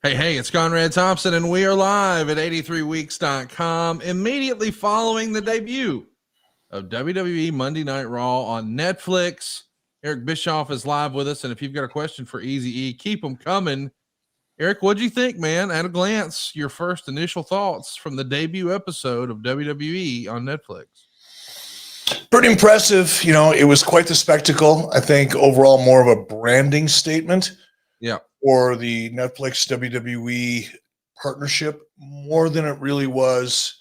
Hey, it's Conrad Thompson, and we are live at 83weeks.com immediately following the debut of WWE Monday Night Raw on Netflix. Eric Bischoff is live with us, and if you've got a question for Easy E, keep them coming. Eric, what'd you think, man? At a glance, your first initial thoughts from the debut episode of WWE on Netflix. Pretty impressive. You know, it was quite the spectacle. I think overall more of a branding statement. Yeah. Or the Netflix WWE partnership more than it really was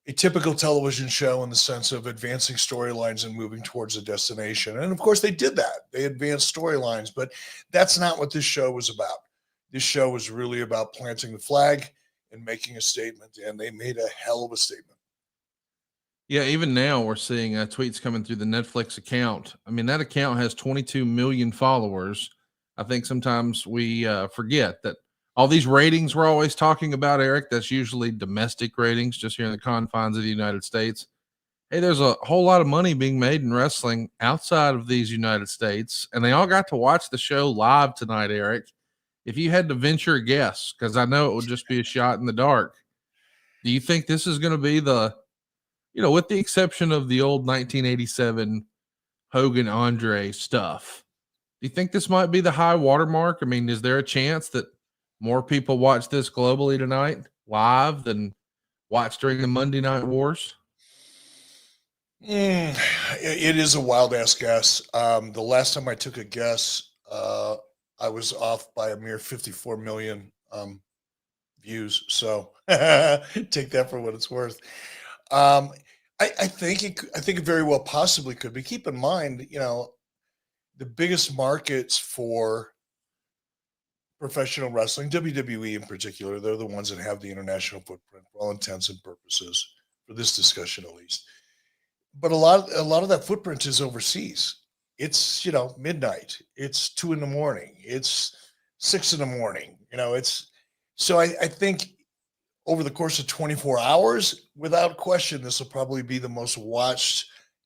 a typical television show in the sense of advancing storylines and moving towards a destination. And of course they did that. They advanced storylines, but that's not what this show was about. This show was really about planting the flag and making a statement, and they made a hell of a statement. Yeah, even now we're seeing tweets coming through the Netflix account. I mean, that account has 22 million followers. I think sometimes we forget that all these ratings we're always talking about, Eric, that's usually domestic ratings just here in the confines of the United States. Hey, there's a whole lot of money being made in wrestling outside of these United States, and they all got to watch the show live tonight, Eric. If you had to venture a guess, because I know it would just be a shot in the dark, do you think this is going to be the, with the exception of the old 1987 Hogan Andre stuff, do you think this might be the high watermark? I mean, is there a chance that more people watch this globally tonight live than watch during the Monday Night Wars? It is a wild ass guess. The last time I took a guess, I was off by a mere 54 million views. So take that for what it's worth. I think it very well possibly could be. Keep in mind, the biggest markets for professional wrestling, WWE in particular, they're the ones that have the international footprint for all intents and purposes, for this discussion at least. But a lot of that footprint is overseas. It's, midnight. It's 2 a.m. It's 6 a.m. So I think over the course of 24 hours, without question, this will probably be the most watched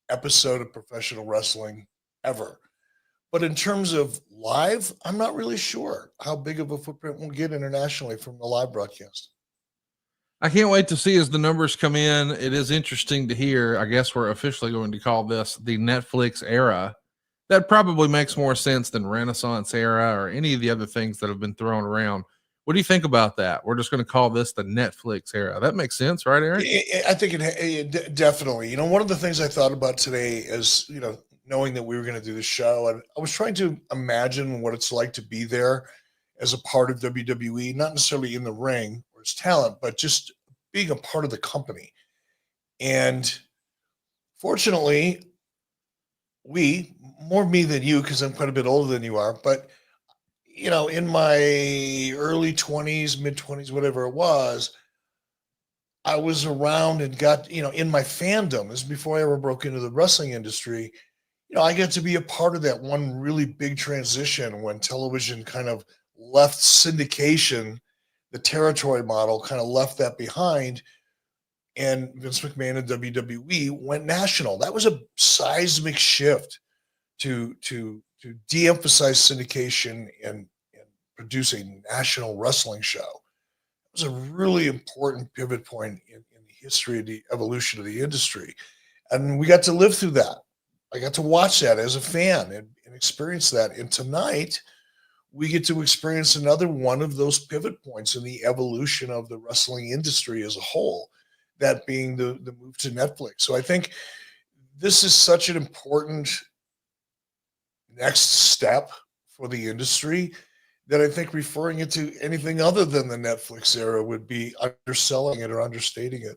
episode of professional wrestling ever. But in terms of live, I'm not really sure how big of a footprint we'll get internationally from the live broadcast. I can't wait to see as the numbers come in. It is interesting to hear. I guess we're officially going to call this the Netflix era. That probably makes more sense than Renaissance era or any of the other things that have been thrown around. What do you think about that? We're just going to call this the Netflix era. That makes sense, right, Eric? I think it definitely. One of the things I thought about today is, knowing that we were going to do the show, and I was trying to imagine what it's like to be there as a part of WWE, not necessarily in the ring or as talent, but just being a part of the company. And fortunately, more me than you, because I'm quite a bit older than you are, but in my early 20s, mid 20s, whatever it was, I was around and got, in my fandom, this is before I ever broke into the wrestling industry. I got to be a part of that one really big transition when television kind of left syndication, the territory model kind of left that behind, and Vince McMahon and WWE went national. That was a seismic shift to de-emphasize syndication and produce a national wrestling show. It was a really important pivot point in the history of the evolution of the industry. And we got to live through that. I got to watch that as a fan and experience that. And tonight, we get to experience another one of those pivot points in the evolution of the wrestling industry as a whole, that being the move to Netflix. So I think this is such an important next step for the industry that I think referring it to anything other than the Netflix era would be underselling it or understating it.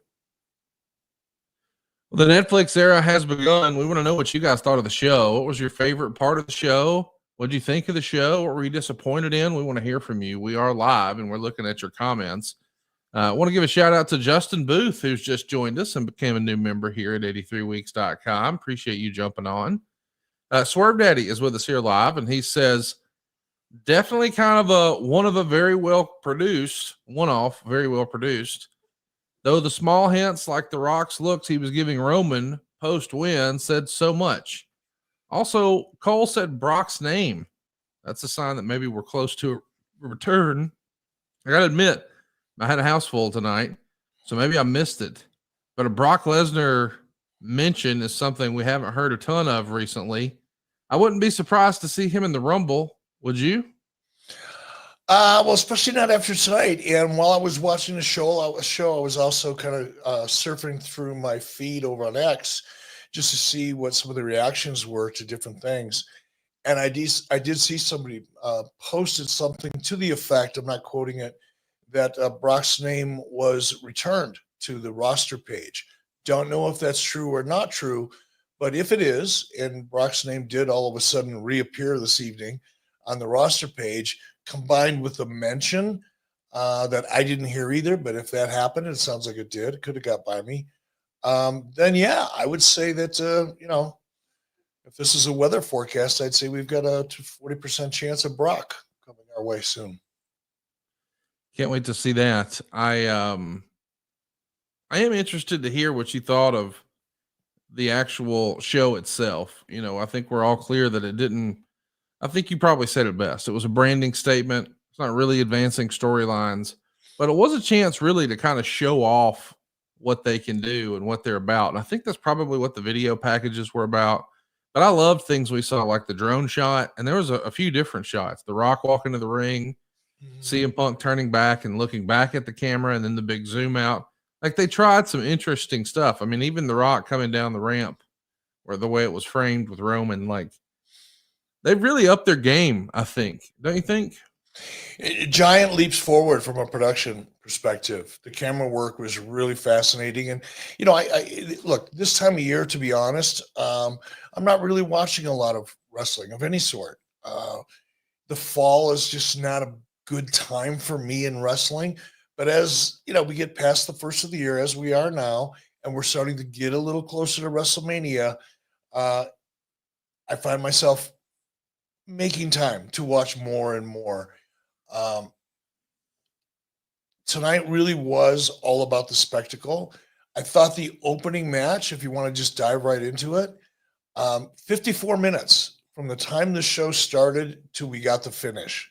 The Netflix era has begun. We want to know what you guys thought of the show. What was your favorite part of the show? What did you think of the show? What were you disappointed in? We want to hear from you. We are live and we're looking at your comments. I want to give a shout out to Justin Booth, who's just joined us and became a new member here at 83weeks.com. Appreciate you jumping on. Swerve Daddy is with us here live, and he says, definitely kind of a very well produced, though the small hints like the Rock's looks he was giving Roman post-win said so much. Also, Cole said Brock's name. That's a sign that maybe we're close to a return I got to admit, I had a house full tonight, so maybe I missed it. But a Brock Lesnar mention is something we haven't heard a ton of recently. I wouldn't be surprised to see him in the Rumble. Would you? Well, especially not after tonight. And while I was watching the show, I was also kind of surfing through my feed over on X just to see what some of the reactions were to different things. And I did see somebody posted something to the effect, I'm not quoting it, that Brock's name was returned to the roster page. Don't know if that's true or not true, but if it is, and Brock's name did all of a sudden reappear this evening on the roster page, combined with the mention that I didn't hear either, but if that happened, it sounds like it did. It could have got by me. Then yeah, I would say that if this is a weather forecast, I'd say we've got a 40% chance of Brock coming our way soon. Can't wait to see that. I am interested to hear what you thought of the actual show itself. I think we're all clear that it didn't. I think you probably said it best. It was a branding statement. It's not really advancing storylines, but it was a chance really to kind of show off what they can do and what they're about. And I think that's probably what the video packages were about. But I loved things we saw, like the drone shot, and there was a few different shots. The Rock walking to the ring, CM Punk turning back and looking back at the camera, and then the big zoom out. Like, they tried some interesting stuff. I mean, even the Rock coming down the ramp, or the way it was framed with Roman, like, they've really upped their game, I think. Don't you think? Giant leaps forward from a production perspective. The camera work was really fascinating. And, I look, this time of year, to be honest, I'm not really watching a lot of wrestling of any sort. The fall is just not a good time for me in wrestling. But as, we get past the first of the year, as we are now, and we're starting to get a little closer to WrestleMania, I find myself making time to watch more and more. Tonight really was all about the spectacle. I thought the opening match, if you want to just dive right into it, 54 minutes from the time the show started till we got to finish,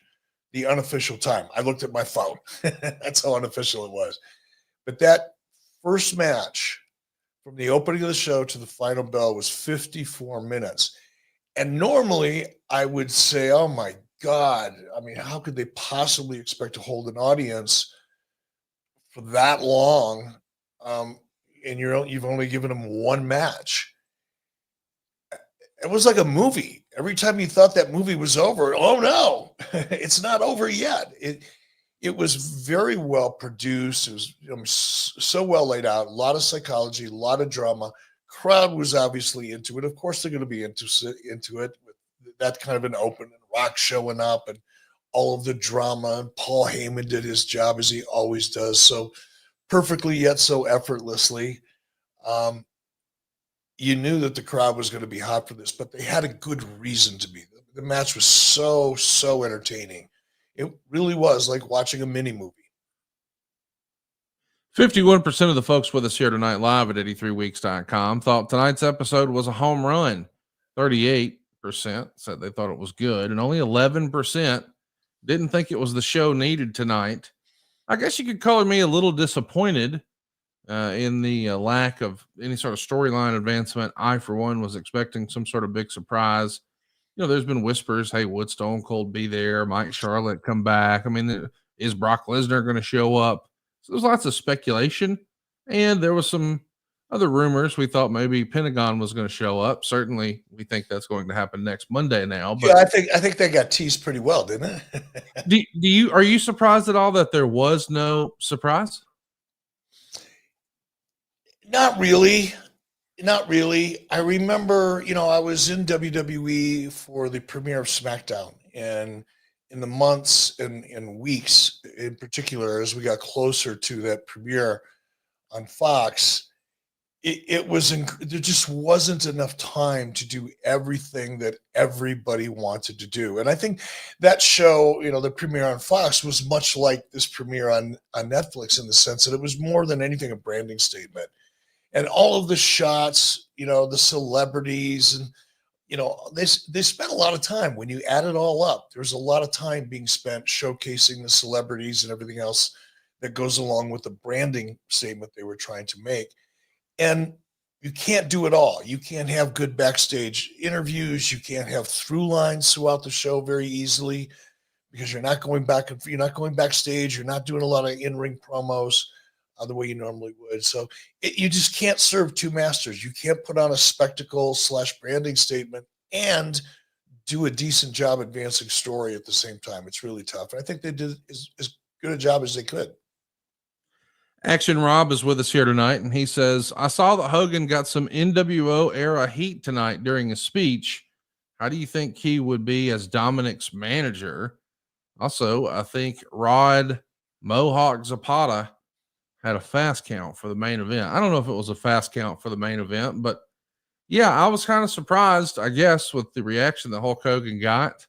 the unofficial time. I looked at my phone. That's how unofficial it was. But that first match from the opening of the show to the final bell was 54 minutes. And normally I would say, oh my God, I mean, how could they possibly expect to hold an audience for that long? And you've only given them one match. It was like a movie. Every time you thought that movie was over, oh no, it's not over yet. It was very well produced. It was so well laid out. A lot of psychology, a lot of drama. Crowd was obviously into it. Of course, they're going to be into it with that kind of an open, and Rock showing up and all of the drama. And Paul Heyman did his job as he always does, so perfectly yet so effortlessly. You knew that the crowd was going to be hot for this, but they had a good reason to be. The match was so entertaining. It really was like watching a mini movie. 51% of the folks with us here tonight live at 83weeks.com thought tonight's episode was a home run. 38% said they thought it was good, and only 11% didn't think it was the show needed tonight. I guess you could call me a little disappointed in the lack of any sort of storyline advancement. I, for one, was expecting some sort of big surprise. There's been whispers, hey, would Stone Cold be there? Might Charlotte come back? I mean, is Brock Lesnar going to show up? So there's lots of speculation. And there was some other rumors. We thought maybe Pentagon was going to show up. Certainly, we think that's going to happen next Monday now. But yeah, I think they got teased pretty well, didn't it? Are you surprised at all that there was no surprise? Not really. Not really. I remember, I was in WWE for the premiere of SmackDown, and in the months and weeks in particular, as we got closer to that premiere on Fox, there just wasn't enough time to do everything that everybody wanted to do. And I think that show, the premiere on Fox was much like this premiere on Netflix, in the sense that it was more than anything a branding statement. And all of the shots, the celebrities and they spent a lot of time. When you add it all up, there's a lot of time being spent showcasing the celebrities and everything else that goes along with the branding statement they were trying to make. And you can't do it all. You can't have good backstage interviews. You can't have through lines throughout the show very easily because you're not going backstage. You're not doing a lot of in-ring promos the way you normally would. So you just can't serve two masters. You can't put on a spectacle / branding statement and do a decent job advancing story at the same time. It's really tough. And I think they did as good a job as they could. Action Rob is with us here tonight, and he says, I saw that Hogan got some NWO era heat tonight during his speech. How do you think he would be as Dominic's manager? Also, I think Rod Mohawk Zapata had a fast count for the main event. I don't know if it was a fast count for the main event, but yeah, I was kind of surprised, I guess, with the reaction that Hulk Hogan got.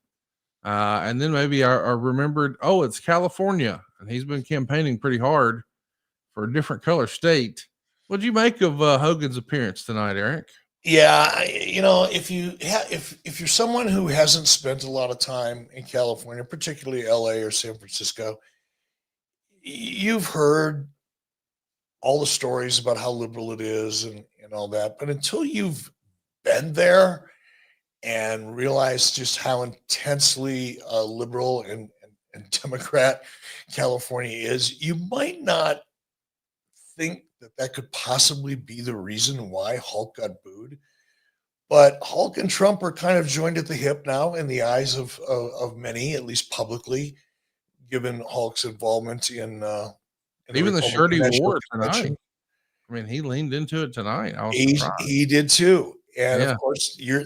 And then maybe I remembered, oh, it's California, and he's been campaigning pretty hard for a different color state. What'd you make of Hogan's appearance tonight, Eric? Yeah, if you're someone who hasn't spent a lot of time in California, particularly LA or San Francisco, you've heard all the stories about how liberal it is and all that. But until you've been there and realized just how intensely liberal and Democrat California is, you might not think that could possibly be the reason why Hulk got booed. But Hulk and Trump are kind of joined at the hip now in the eyes of many, at least publicly, given Hulk's involvement in even the shirt he wore tonight. I mean, he leaned into it tonight. I was surprised. He did too. And of course, you're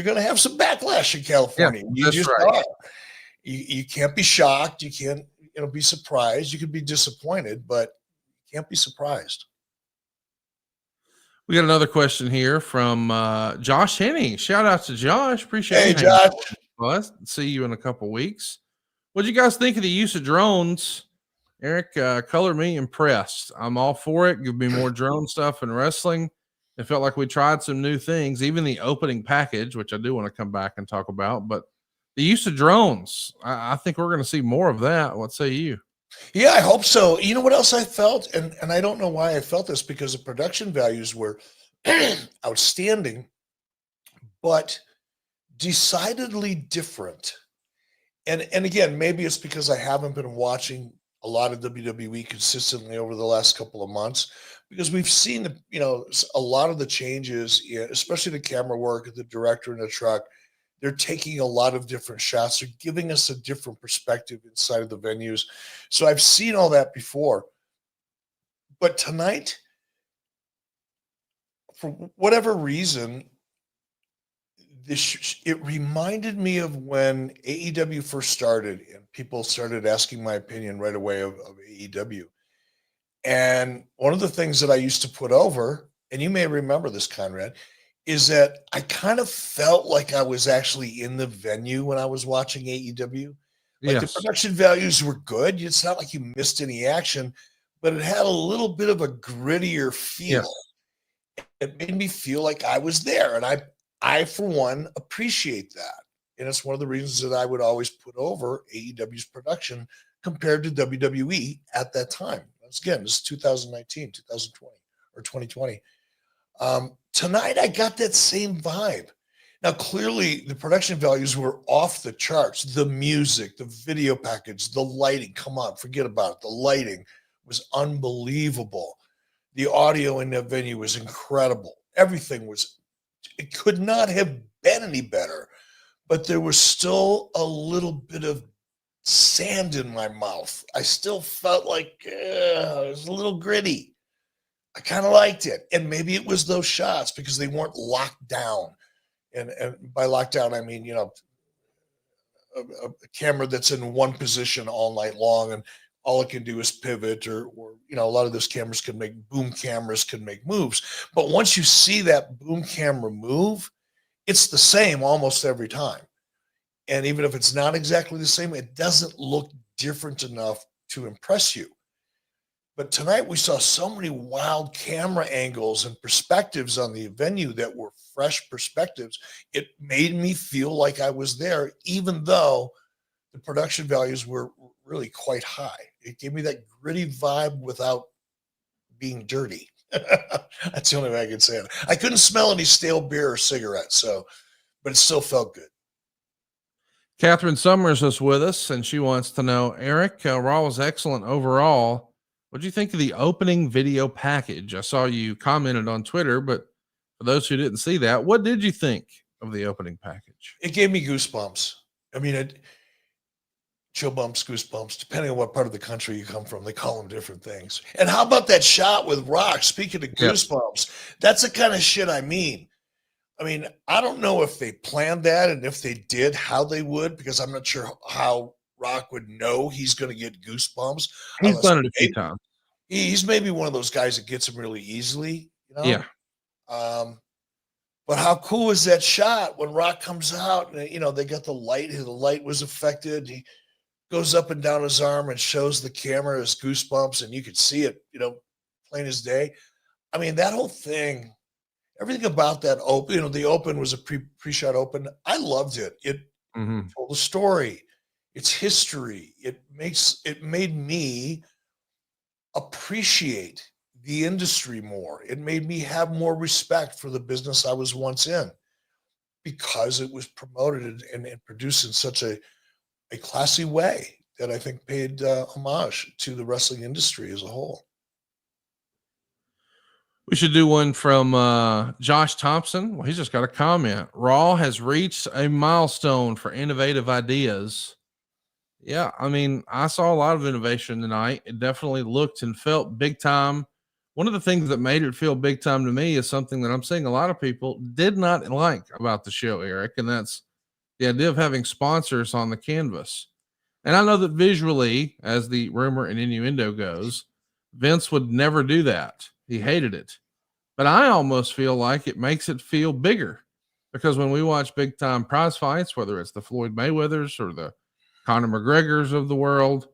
gonna have some backlash in California. Yeah, you just are. You can't be shocked. You can't be surprised. You could be disappointed, but you can't be surprised. We got another question here from Josh Henney. Shout out to Josh. Appreciate it. Hey, Josh. Well, see you in a couple weeks. What do you guys think of the use of drones? Eric, color me impressed. I'm all for it. Give me more drone stuff in wrestling. It felt like we tried some new things, even the opening package, which I do want to come back and talk about. But the use of drones, I think we're going to see more of that. What say you? Yeah, I hope so. You know what else I felt? And I don't know why I felt this, because the production values were outstanding, but decidedly different. And again, maybe it's because I haven't been watching a lot of WWE consistently over the last couple of months, because we've seen a lot of the changes, especially the camera work, the director in the truck. They're taking a lot of different shots. They're giving us a different perspective inside of the venues. So I've seen all that before. But tonight, for whatever reason, it reminded me of when AEW first started and people started asking my opinion right away of AEW. And one of the things that I used to put over, and you may remember this, Conrad, is that I kind of felt like I was actually in the venue when I was watching AEW. Like the production values were good. It's not like you missed any action, but it had a little bit of a grittier feel. Yes. It made me feel like I was there. And I, for one, appreciate that. And it's one of the reasons that I would always put over AEW's production compared to WWE at that time. Again, this is 2019, 2020, or 2020. Tonight, I got that same vibe. Now, clearly, the production values were off the charts. The music, the video package, the lighting, come on, forget about it. The lighting was unbelievable. The audio in that venue was incredible. Everything it could not have been any better, but there was still a little bit of sand in my mouth. I still felt like it was a little gritty. I kind of liked it. And maybe it was those shots because they weren't locked down. And by lockdown, I mean, a camera that's in one position all night long and all it can do is pivot or a lot of those cameras boom cameras can make moves. But once you see that boom camera move, it's the same almost every time. And even if it's not exactly the same, it doesn't look different enough to impress you. But tonight we saw so many wild camera angles and perspectives on the venue that were fresh perspectives. It made me feel like I was there, even though the production values were really quite high. It gave me that gritty vibe without being dirty. That's the only way I can say it. I couldn't smell any stale beer or cigarettes, but it still felt good. Catherine Summers is with us, and she wants to know, Eric, Raw was excellent overall. What do you think of the opening video package? I saw you commented on Twitter, but for those who didn't see that, what did you think of the opening package? It gave me goosebumps. I mean, chill bumps, goosebumps, depending on what part of the country you come from. They call them different things. And how about that shot with Rock? Speaking of goosebumps, that's the kind of shit I mean. I mean, I don't know if they planned that, and if they did, how they would, because I'm not sure how Rock would know he's going to get goosebumps. He's done it a few times. He's maybe one of those guys that gets them really easily, you know? Yeah. But how cool is that shot when Rock comes out and, you know, they got the light was affected. He goes up and down his arm and shows the camera his goosebumps, and you could see it, you know, plain as day. I mean, that whole thing, everything about that open, you know, the open was a pre-shot open. I loved it. It told a story. It's history. It made me appreciate the industry more. It made me have more respect for the business I was once in, because it was promoted and produced in such a classy way that I think paid homage to the wrestling industry as a whole. We should do one from Josh Thompson. Well, he's just got a comment. Raw has reached a milestone for innovative ideas. Yeah, I mean, I saw a lot of innovation tonight. It definitely looked and felt big time. One of the things that made it feel big time to me is something that I'm seeing a lot of people did not like about the show, Eric, and that's the idea of having sponsors on the canvas. And I know that visually, as the rumor and innuendo goes, Vince would never do that. He hated it. But I almost feel like it makes it feel bigger, because when we watch big time prize fights, whether it's the Floyd Mayweathers or the Conor McGregors of the world,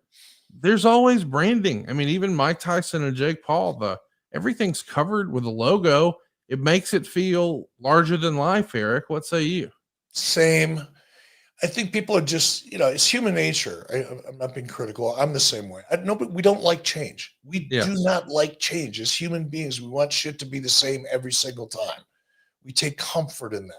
there's always branding. I mean, even Mike Tyson and Jake Paul, everything's covered with a logo. It makes it feel larger than life, Eric. What say you? Same. I think people are just, you know, it's human nature. I'm not being critical. I'm the same way. But we don't like change. We do not like change. As human beings, we want shit to be the same every single time. We take comfort in that.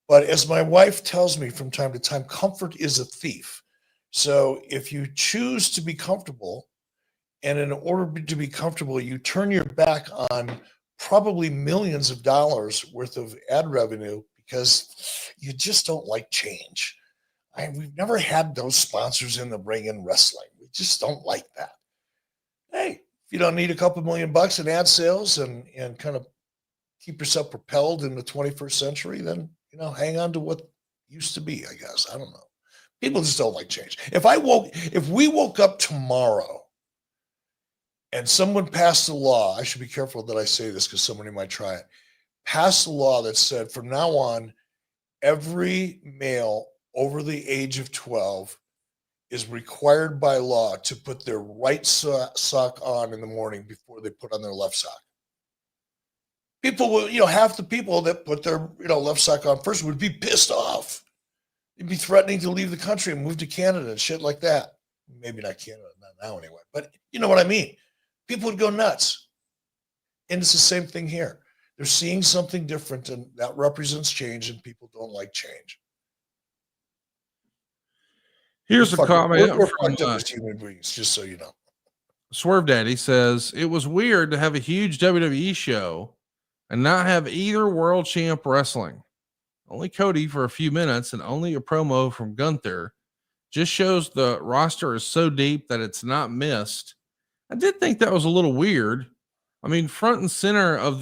But as my wife tells me from time to time, comfort is a thief. So if you choose to be comfortable, and in order to be comfortable, you turn your back on probably millions of dollars worth of ad revenue because you just don't like change. We've never had those sponsors in the ring in wrestling. We just don't like that. Hey, if you don't need a couple $1 million in ad sales and kind of keep yourself propelled in the 21st century, then, you know, hang on to what used to be, I guess. I don't know. People just don't like change. If we woke up tomorrow and someone passed a law, I should be careful that I say this because somebody might try it, passed a law that said from now on, every male over the age of 12 is required by law to put their right sock on in the morning before they put on their left sock. People will, you know, half the people that put their, you know, left sock on first would be pissed off. They'd be threatening to leave the country and move to Canada and shit like that. Maybe not Canada, not now anyway, but you know what I mean? People would go nuts. And it's the same thing here. They're seeing something different, and that represents change, and people don't like change. Here's a comment we're from as human beings, just so you know. Swerve Daddy says, it was weird to have a huge WWE show and not have either world champ wrestling. Only Cody for a few minutes and only a promo from Gunther. Just shows the roster is so deep that it's not missed. I did think that was a little weird. I mean, front and center of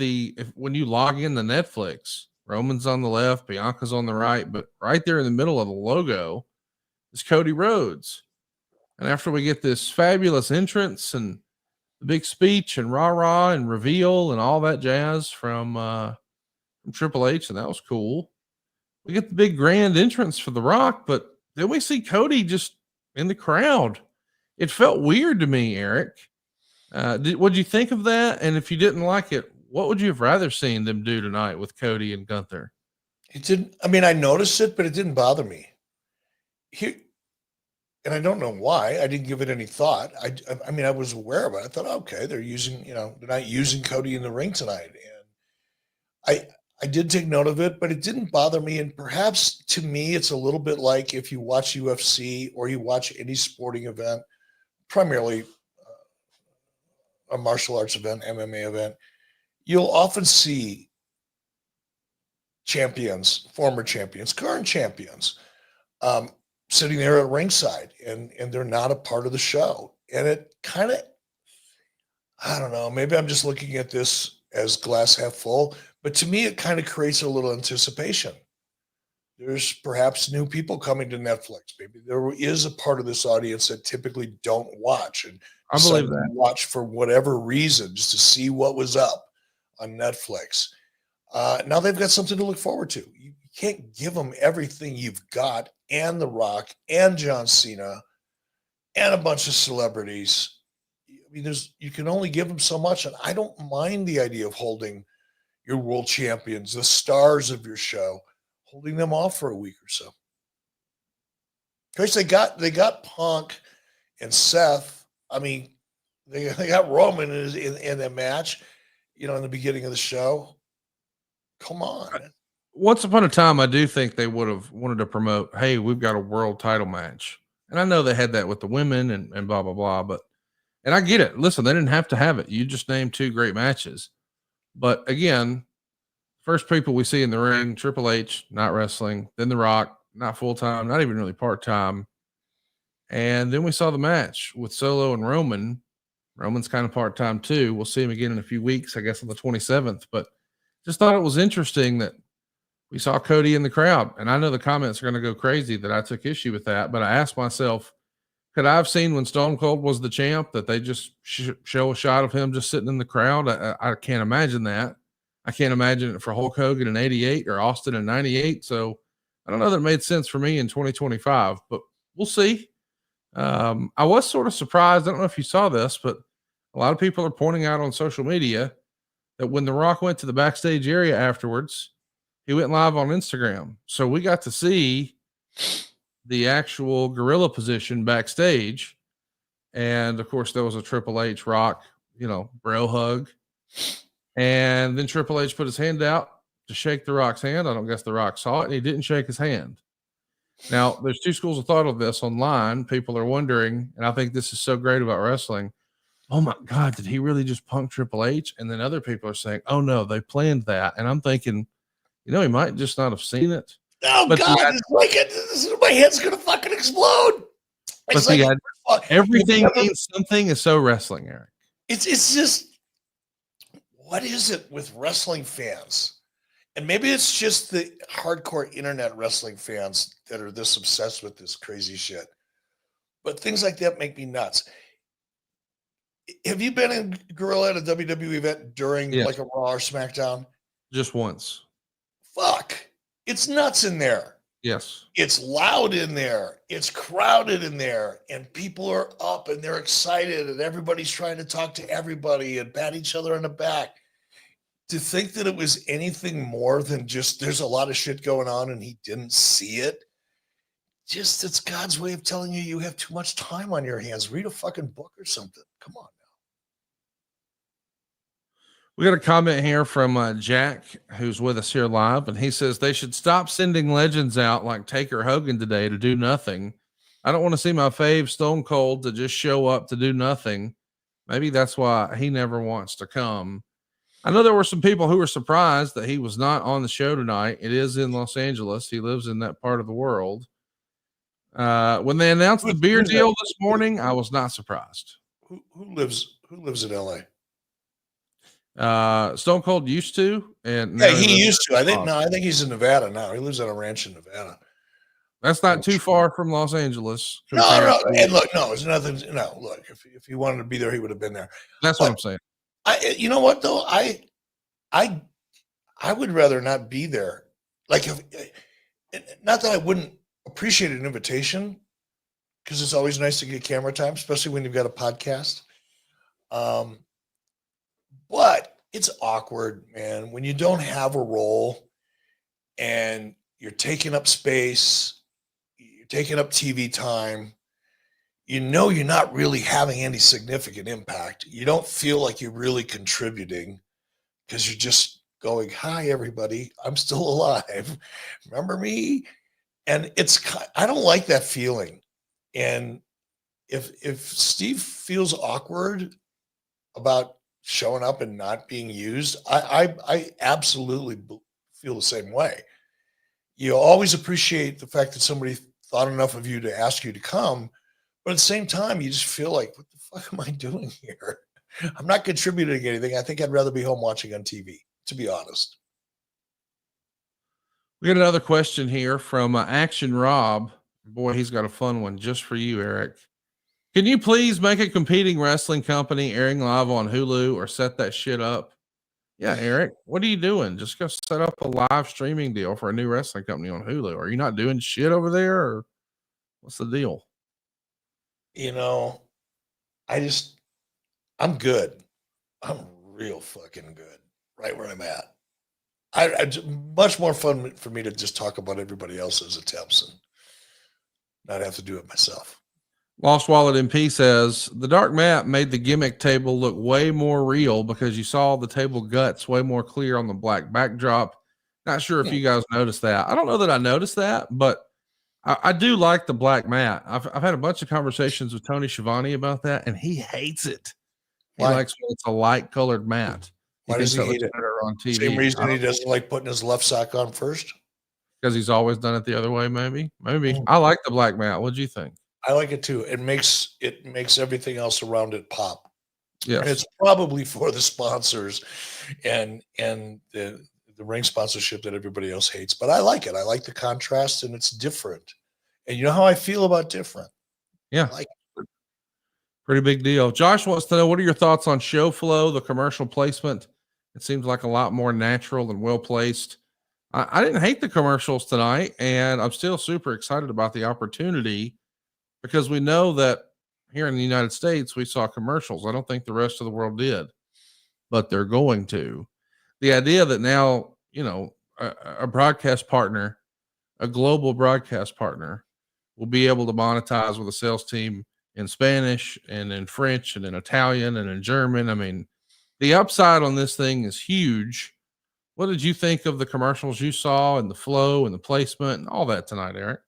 when you log in to Netflix, Roman's on the left, Bianca's on the right, but right there in the middle of the logo is Cody Rhodes. And after we get this fabulous entrance and the big speech and rah-rah and reveal and all that jazz from Triple H, and that was cool. We get the big grand entrance for The Rock, but then we see Cody just in the crowd. It felt weird to me, Eric. What'd you think of that? And if you didn't like it, what would you have rather seen them do tonight with Cody and Gunther? It didn't. I mean, I noticed it, but it didn't bother me. Here, and I don't know why. I didn't give it any thought. I mean, I was aware of it. I thought, okay, they're not using Cody in the ring tonight, and I did take note of it, but it didn't bother me. And perhaps to me, it's a little bit like if you watch UFC or you watch any sporting event, primarily a martial arts event, MMA event, you'll often see champions, former champions, current champions, sitting there at ringside, and they're not a part of the show. And it kind of, I don't know, maybe I'm just looking at this as glass half full, but to me, it kind of creates a little anticipation. There's perhaps new people coming to Netflix. Maybe there is a part of this audience that typically don't watch, and I believe that. Watch for whatever reason, just to see what was up on Netflix. Now they've got something to look forward to. You can't give them everything you've got, and The Rock, and John Cena, and a bunch of celebrities. I mean, you can only give them so much, and I don't mind the idea of holding your world champions, the stars of your show, holding them off for a week or so. Of course, they got Punk and Seth. I mean, they got Roman in that match, in the beginning of the show. Come on. Once upon a time, I do think they would have wanted to promote, hey, we've got a world title match. And I know they had that with the women and blah, blah, blah. And I get it. Listen, they didn't have to have it. You just named two great matches. But again, first people we see in the ring, Triple H, not wrestling. Then The Rock, not full-time, not even really part-time. And then we saw the match with Solo and Roman. Roman's kind of part-time too. We'll see him again in a few weeks, I guess on the 27th. But just thought it was interesting that we saw Cody in the crowd. And I know the comments are going to go crazy that I took issue with that. But I asked myself, could I have seen when Stone Cold was the champ that they just show a shot of him just sitting in the crowd? I can't imagine that. I can't imagine it for Hulk Hogan in 88 or Austin in 98. So I don't know that it made sense for me in 2025, but we'll see. I was sort of surprised. I don't know if you saw this, but a lot of people are pointing out on social media that when The Rock went to the backstage area afterwards, he went live on Instagram. So we got to see the actual gorilla position backstage. And of course, there was a Triple H Rock, bro hug. And then Triple H put his hand out to shake The Rock's hand. I don't guess The Rock saw it, and he didn't shake his hand. Now, there's two schools of thought of this online. People are wondering, and I think this is so great about wrestling. Oh my God, did he really just punk Triple H? And then other people are saying, oh no, they planned that. And I'm thinking, he might just not have seen it. Oh but God, my head's going to fucking explode. Everything means something is so wrestling, Eric. It's just, what is it with wrestling fans? And maybe it's just the hardcore internet wrestling fans that are this obsessed with this crazy shit. But things like that make me nuts. Have you been in Gorilla at a WWE event during like a Raw or SmackDown? Just once. Fuck. It's nuts in there. Yes. It's loud in there. It's crowded in there. And people are up and they're excited and everybody's trying to talk to everybody and pat each other on the back. To think that it was anything more than just there's a lot of shit going on and he didn't see it. Just it's God's way of telling you have too much time on your hands. Read a fucking book or something. Come on now. We got a comment here from Jack, who's with us here live, and he says they should stop sending legends out like Taker Hogan today to do nothing. I don't want to see my fave Stone Cold to just show up to do nothing. Maybe that's why he never wants to come. I know there were some people who were surprised that he was not on the show tonight. It is in Los Angeles. He lives in that part of the world. When they announced the beer deal this morning, I was not surprised. Who lives in LA? Stone Cold used to, and he used to. I think he's in Nevada now. He lives on a ranch in Nevada. That's not too far from Los Angeles. No. And look, it's nothing. No, look, if he wanted to be there, he would have been there. That's what I'm saying. You know what though? I would rather not be there. Like, not that I wouldn't appreciate an invitation, because it's always nice to get camera time, especially when you've got a podcast. But it's awkward, man, when you don't have a role and you're taking up space, you're taking up TV time. You're not really having any significant impact. You don't feel like you're really contributing because you're just going, "Hi, everybody, I'm still alive. Remember me?" And I don't like that feeling. And if Steve feels awkward about showing up and not being used, I absolutely feel the same way. You always appreciate the fact that somebody thought enough of you to ask you to come, but at the same time, you just feel like, what the fuck am I doing here? I'm not contributing anything. I think I'd rather be home watching on TV, to be honest. We got another question here from Action Rob. Boy, he's got a fun one just for you, Eric. Can you please make a competing wrestling company airing live on Hulu or set that shit up? Yeah, Eric, what are you doing? Just go set up a live streaming deal for a new wrestling company on Hulu. Are you not doing shit over there, or what's the deal? I'm good. I'm real fucking good right where I'm at. Much more fun for me to just talk about everybody else's attempts and not have to do it myself. Lost Wallet MP says the dark map made the gimmick table look way more real because you saw the table guts way more clear on the black backdrop. Not sure if you guys noticed that. I don't know that I noticed that, but I do like the black mat. I've had a bunch of conversations with Tony Schiavone about that, and he hates it. He likes when it's a light colored mat. Why does he hate it? Better on TV. Same reason he doesn't like putting his left sock on first? Because he's always done it the other way, maybe. I like the black mat. What'd you think? I like it too. It makes everything else around it pop. Yes. And it's probably for the sponsors and the ring sponsorship that everybody else hates. But I like it. I like the contrast, and it's different. And you know how I feel about different. Yeah. Pretty big deal. Josh wants to know, what are your thoughts on show flow, the commercial placement? It seems like a lot more natural and well placed. I didn't hate the commercials tonight, and I'm still super excited about the opportunity because we know that here in the United States, we saw commercials. I don't think the rest of the world did, but they're going to. The idea that now, a broadcast partner, a global broadcast partner, will be able to monetize with a sales team in Spanish and in French and in Italian and in German. I mean, the upside on this thing is huge. What did you think of the commercials you saw and the flow and the placement and all that tonight, Eric?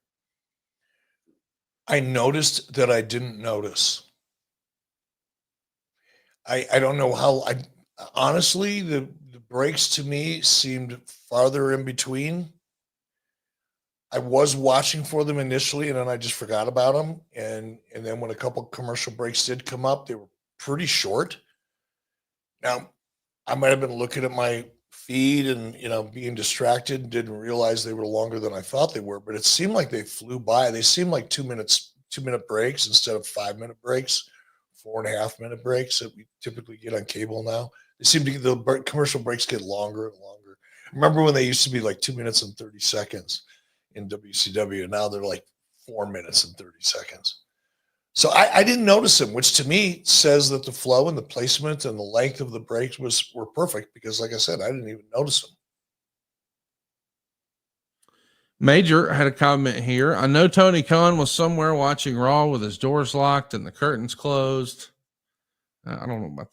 I noticed that I didn't notice. I don't know how. Honestly, the breaks to me seemed farther in between. I was watching for them initially, and then I just forgot about them. And then when a couple commercial breaks did come up, they were pretty short. Now, I might have been looking at my feed and being distracted and didn't realize they were longer than I thought they were, but it seemed like they flew by. They seemed like 2-minute breaks instead of 5-minute breaks, 4.5-minute breaks that we typically get on cable now. They seem to get the commercial breaks get longer and longer. Remember when they used to be like 2 minutes and 30 seconds in WCW, and now they're like 4 minutes and 30 seconds. So I didn't notice them, which to me says that the flow and the placement and the length of the breaks were perfect because, like I said, I didn't even notice them. Major had a comment here. I know Tony Khan was somewhere watching Raw with his doors locked and the curtains closed. I don't know about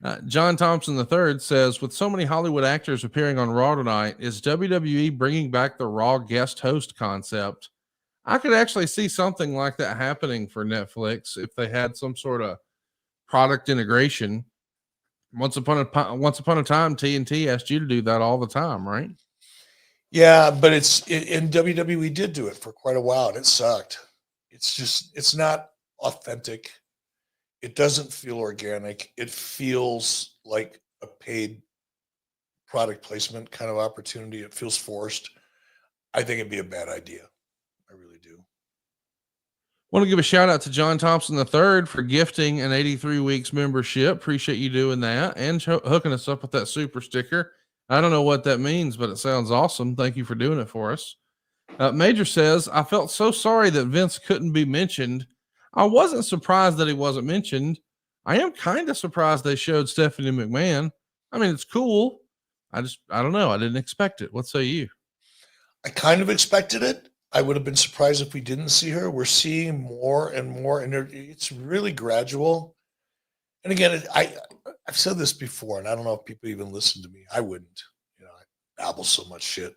that. John Thompson III says, with so many Hollywood actors appearing on Raw tonight, is WWE bringing back the Raw guest host concept? I could actually see something like that happening for Netflix if they had some sort of product integration. Once upon a time, TNT asked you to do that all the time, right? Yeah, but in WWE did do it for quite a while, and it sucked. It's not authentic. It doesn't feel organic. It feels like a paid product placement kind of opportunity. It feels forced. I think it'd be a bad idea. I really do. Want to give a shout out to John Thompson III for gifting an 83 weeks membership. Appreciate you doing that and hooking us up with that super sticker. I don't know what that means, but it sounds awesome. Thank you for doing it for us. Major says, I felt so sorry that Vince couldn't be mentioned. I wasn't surprised that he wasn't mentioned. I am kind of surprised they showed Stephanie McMahon. I mean, it's cool. I don't know. I didn't expect it. What say you? I kind of expected it. I would have been surprised if we didn't see her. We're seeing more and more, and it's really gradual. And again, I've said this before, and I don't know if people even listen to me. I wouldn't. I babble so much shit.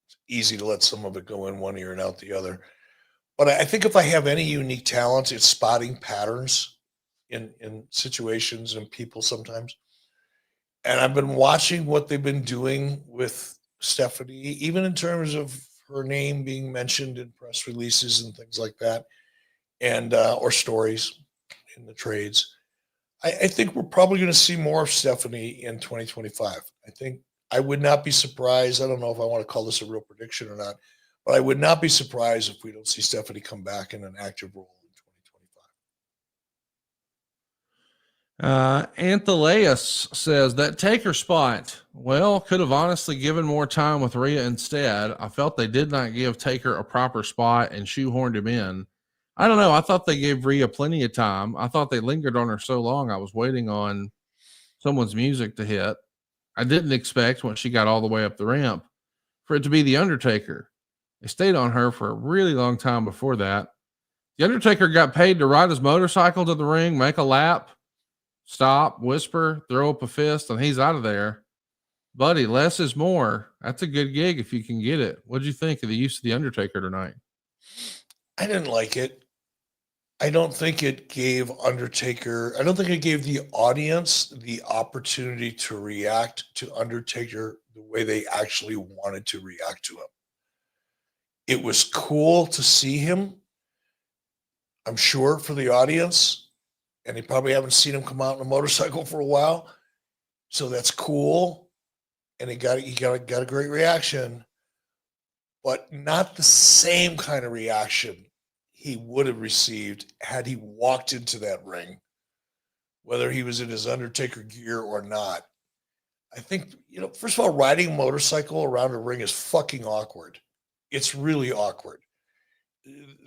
It's easy to let some of it go in one ear and out the other. But I think if I have any unique talents, it's spotting patterns in situations and people sometimes. And I've been watching what they've been doing with Stephanie, even in terms of her name being mentioned in press releases and things like that, and or stories in the trades. I think we're probably going to see more of Stephanie in 2025. I think I would not be surprised. I don't know if I want to call this a real prediction or not, but I would not be surprised if we don't see Stephanie come back in an active role in 2025. Anthelaus says that Taker spot, well, could have honestly given more time with Rhea instead. I felt they did not give Taker a proper spot and shoehorned him in. I don't know. I thought they gave Rhea plenty of time. I thought they lingered on her so long. I was waiting on someone's music to hit. I didn't expect when she got all the way up the ramp for it to be The Undertaker. They stayed on her for a really long time before that. The Undertaker got paid to ride his motorcycle to the ring, make a lap, stop, whisper, throw up a fist, and he's out of there. Buddy, less is more. That's a good gig if you can get it. What'd you think of the use of The Undertaker tonight? I didn't like it. I don't think it gave Undertaker, I don't think it gave the audience the opportunity to react to Undertaker the way they actually wanted to react to him. It was cool to see him, I'm sure, for the audience, and they probably haven't seen him come out on a motorcycle for a while. So that's cool. And he got a great reaction, but not the same kind of reaction he would have received had he walked into that ring, whether he was in his Undertaker gear or not. I think, first of all, riding a motorcycle around a ring is fucking awkward. It's really awkward.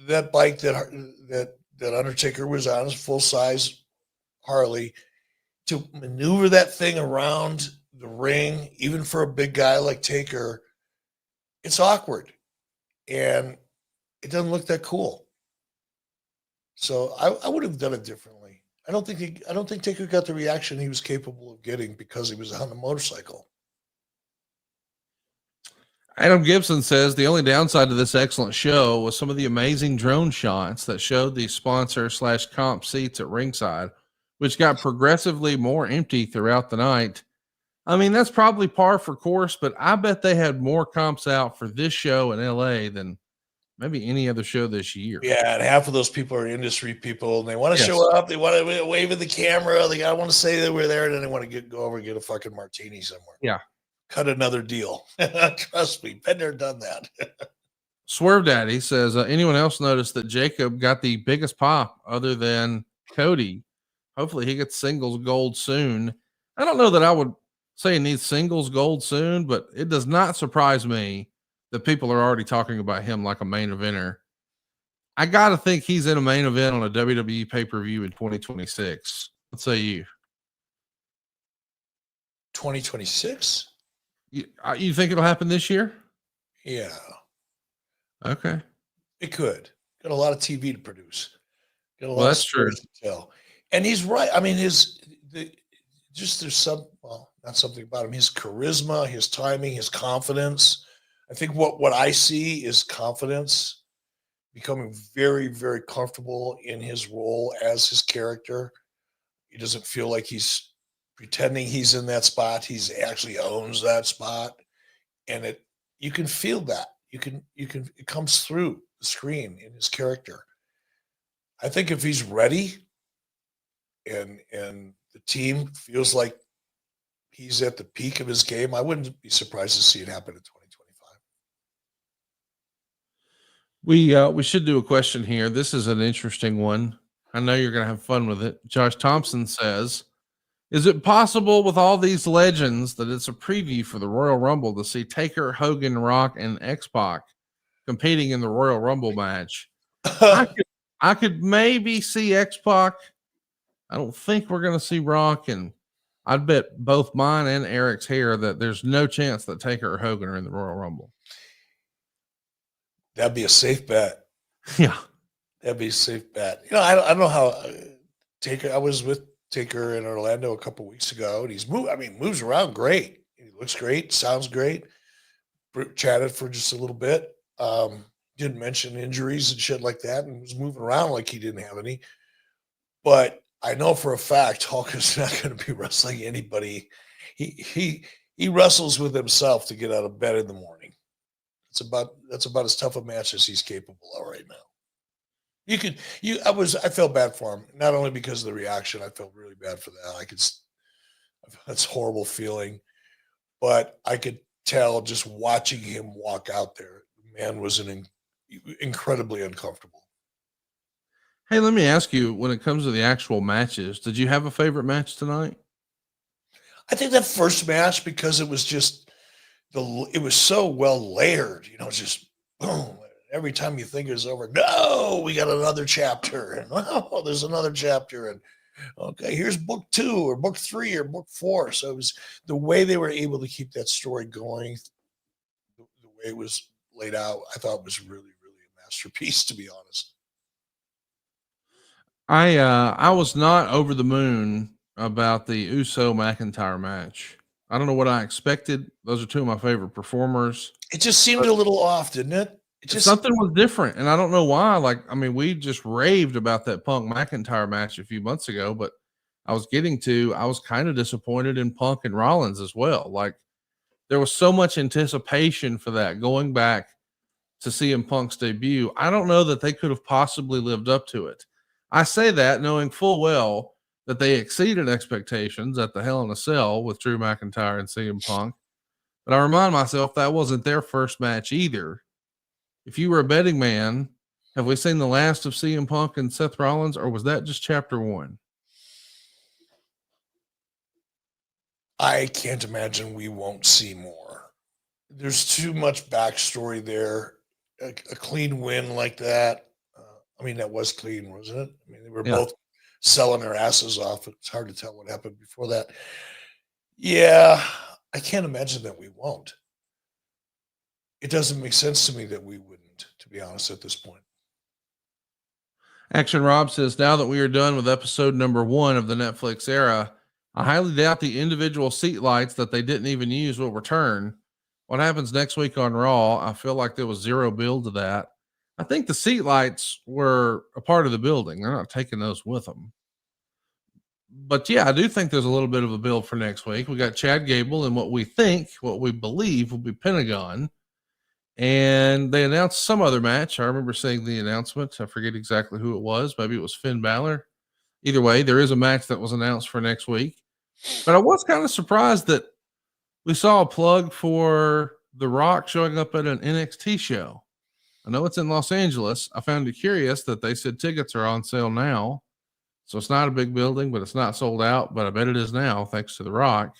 That bike that Undertaker was on is full-size Harley. To maneuver that thing around the ring, even for a big guy like Taker, it's awkward. And it doesn't look that cool. So I would have done it differently. I don't think Taker got the reaction he was capable of getting because he was on the motorcycle. Adam Gibson says the only downside to this excellent show was some of the amazing drone shots that showed the sponsor/comp seats at ringside, which got progressively more empty throughout the night. I mean, that's probably par for course, but I bet they had more comps out for this show in LA than maybe any other show this year. Yeah, and half of those people are industry people, and they want to show up. They want to wave at the camera. They want to say that we're there, and then they want to go over and get a fucking martini somewhere. Yeah. Cut another deal. Trust me, been there, done that. Swerve Daddy says, anyone else notice that Jacob got the biggest pop other than Cody? Hopefully he gets singles gold soon. I don't know that I would say he needs singles gold soon, but it does not surprise me that people are already talking about him like a main eventer. I got to think he's in a main event on a WWE pay-per-view in 2026. What say you? 2026? You think it'll happen this year? Yeah. Okay. It could. Got a lot of TV to produce. Got a lot Well, of that's true. stories to tell. And he's right. I mean, there's not something about him. His charisma, his timing, his confidence. I think what I see is confidence, becoming very, very comfortable in his role as his character. He doesn't feel like he's pretending he's in that spot. He's actually owns that spot. And you can feel that. It comes through the screen in his character. I think if he's ready and the team feels like he's at the peak of his game, I wouldn't be surprised to see it happen in 2025. We should do a question here. This is an interesting one. I know you're going to have fun with it. Josh Thompson says, is it possible with all these legends that it's a preview for the Royal Rumble to see Taker, Hogan, Rock, and X-Pac competing in the Royal Rumble match? I could maybe see X-Pac I don't think we're going to see Rock, and I'd bet both mine and Eric's here that there's no chance that Taker or Hogan are in the Royal Rumble. That'd be a safe bet. Yeah. That'd be a safe bet. You know, I don't know how Taker, I was with Taker in Orlando a couple weeks ago, and he's moves around great. He looks great, sounds great. Chatted for just a little bit. Didn't mention injuries and shit like that, and was moving around like he didn't have any. But I know for a fact Hogan's not going to be wrestling anybody. He wrestles with himself to get out of bed in the morning. That's about as tough a match as he's capable of right now. I felt bad for him, not only because of the reaction. I felt really bad for that. That's a horrible feeling, but I could tell just watching him walk out there, the man was incredibly uncomfortable. Hey, let me ask you, when it comes to the actual matches, did you have a favorite match tonight? I think that first match, because it was just it was so well layered, you know, just boom. Every time you think it's over, no, we got another chapter, and oh, there's another chapter, and okay, here's book 2 or book 3 or book 4. So it was the way they were able to keep that story going, the way it was laid out. I thought it was really, really a masterpiece, to be honest. I was not over the moon about the Uso McIntyre match. I don't know what I expected. Those are two of my favorite performers. It just seemed a little off, didn't it? Something was different, and I don't know why. We just raved about that Punk McIntyre match a few months ago, but I was kind of disappointed in Punk and Rollins as well. Like, there was so much anticipation for that going back to CM Punk's debut. I don't know that they could have possibly lived up to it. I say that knowing full well that they exceeded expectations at the Hell in a Cell with Drew McIntyre and CM Punk. But I remind myself that wasn't their first match either. If you were a betting man, have we seen the last of CM Punk and Seth Rollins, or was that just chapter 1? I can't imagine we won't see more. There's too much backstory there. A clean win like that. That was clean, wasn't it? They were both selling their asses off. It's hard to tell what happened before that. Yeah, I can't imagine that we won't. It doesn't make sense to me that we wouldn't, to be honest, at this point. Action Rob says, now that we are done with episode number 1 of the Netflix era, I highly doubt the individual seat lights that they didn't even use will return. What happens next week on Raw? I feel like there was zero build to that. I think the seat lights were a part of the building. They're not taking those with them. But yeah, I do think there's a little bit of a build for next week. We got Chad Gable and what we believe will be Pentagon. And they announced some other match. I remember seeing the announcement. I forget exactly who it was. Maybe it was Finn Balor. Either way, there is a match that was announced for next week. But I was kind of surprised that we saw a plug for The Rock showing up at an NXT show. I know it's in Los Angeles. I found it curious that they said tickets are on sale now. So it's not a big building, but it's not sold out. But I bet it is now, thanks to The Rock.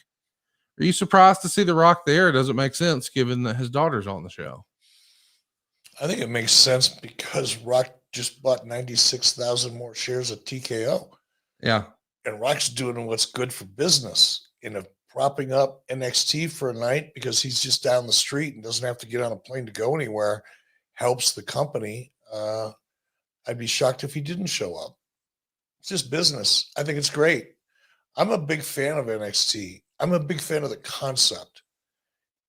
Are you surprised to see The Rock there? Does it make sense given that his daughter's on the show? I think it makes sense because Rock just bought 96,000 more shares of TKO. Yeah. And Rock's doing what's good for business propping up NXT for a night because he's just down the street and doesn't have to get on a plane to go anywhere. Helps the company. I'd be shocked if he didn't show up. It's just business. I think it's great. I'm a big fan of NXT. I'm a big fan of the concept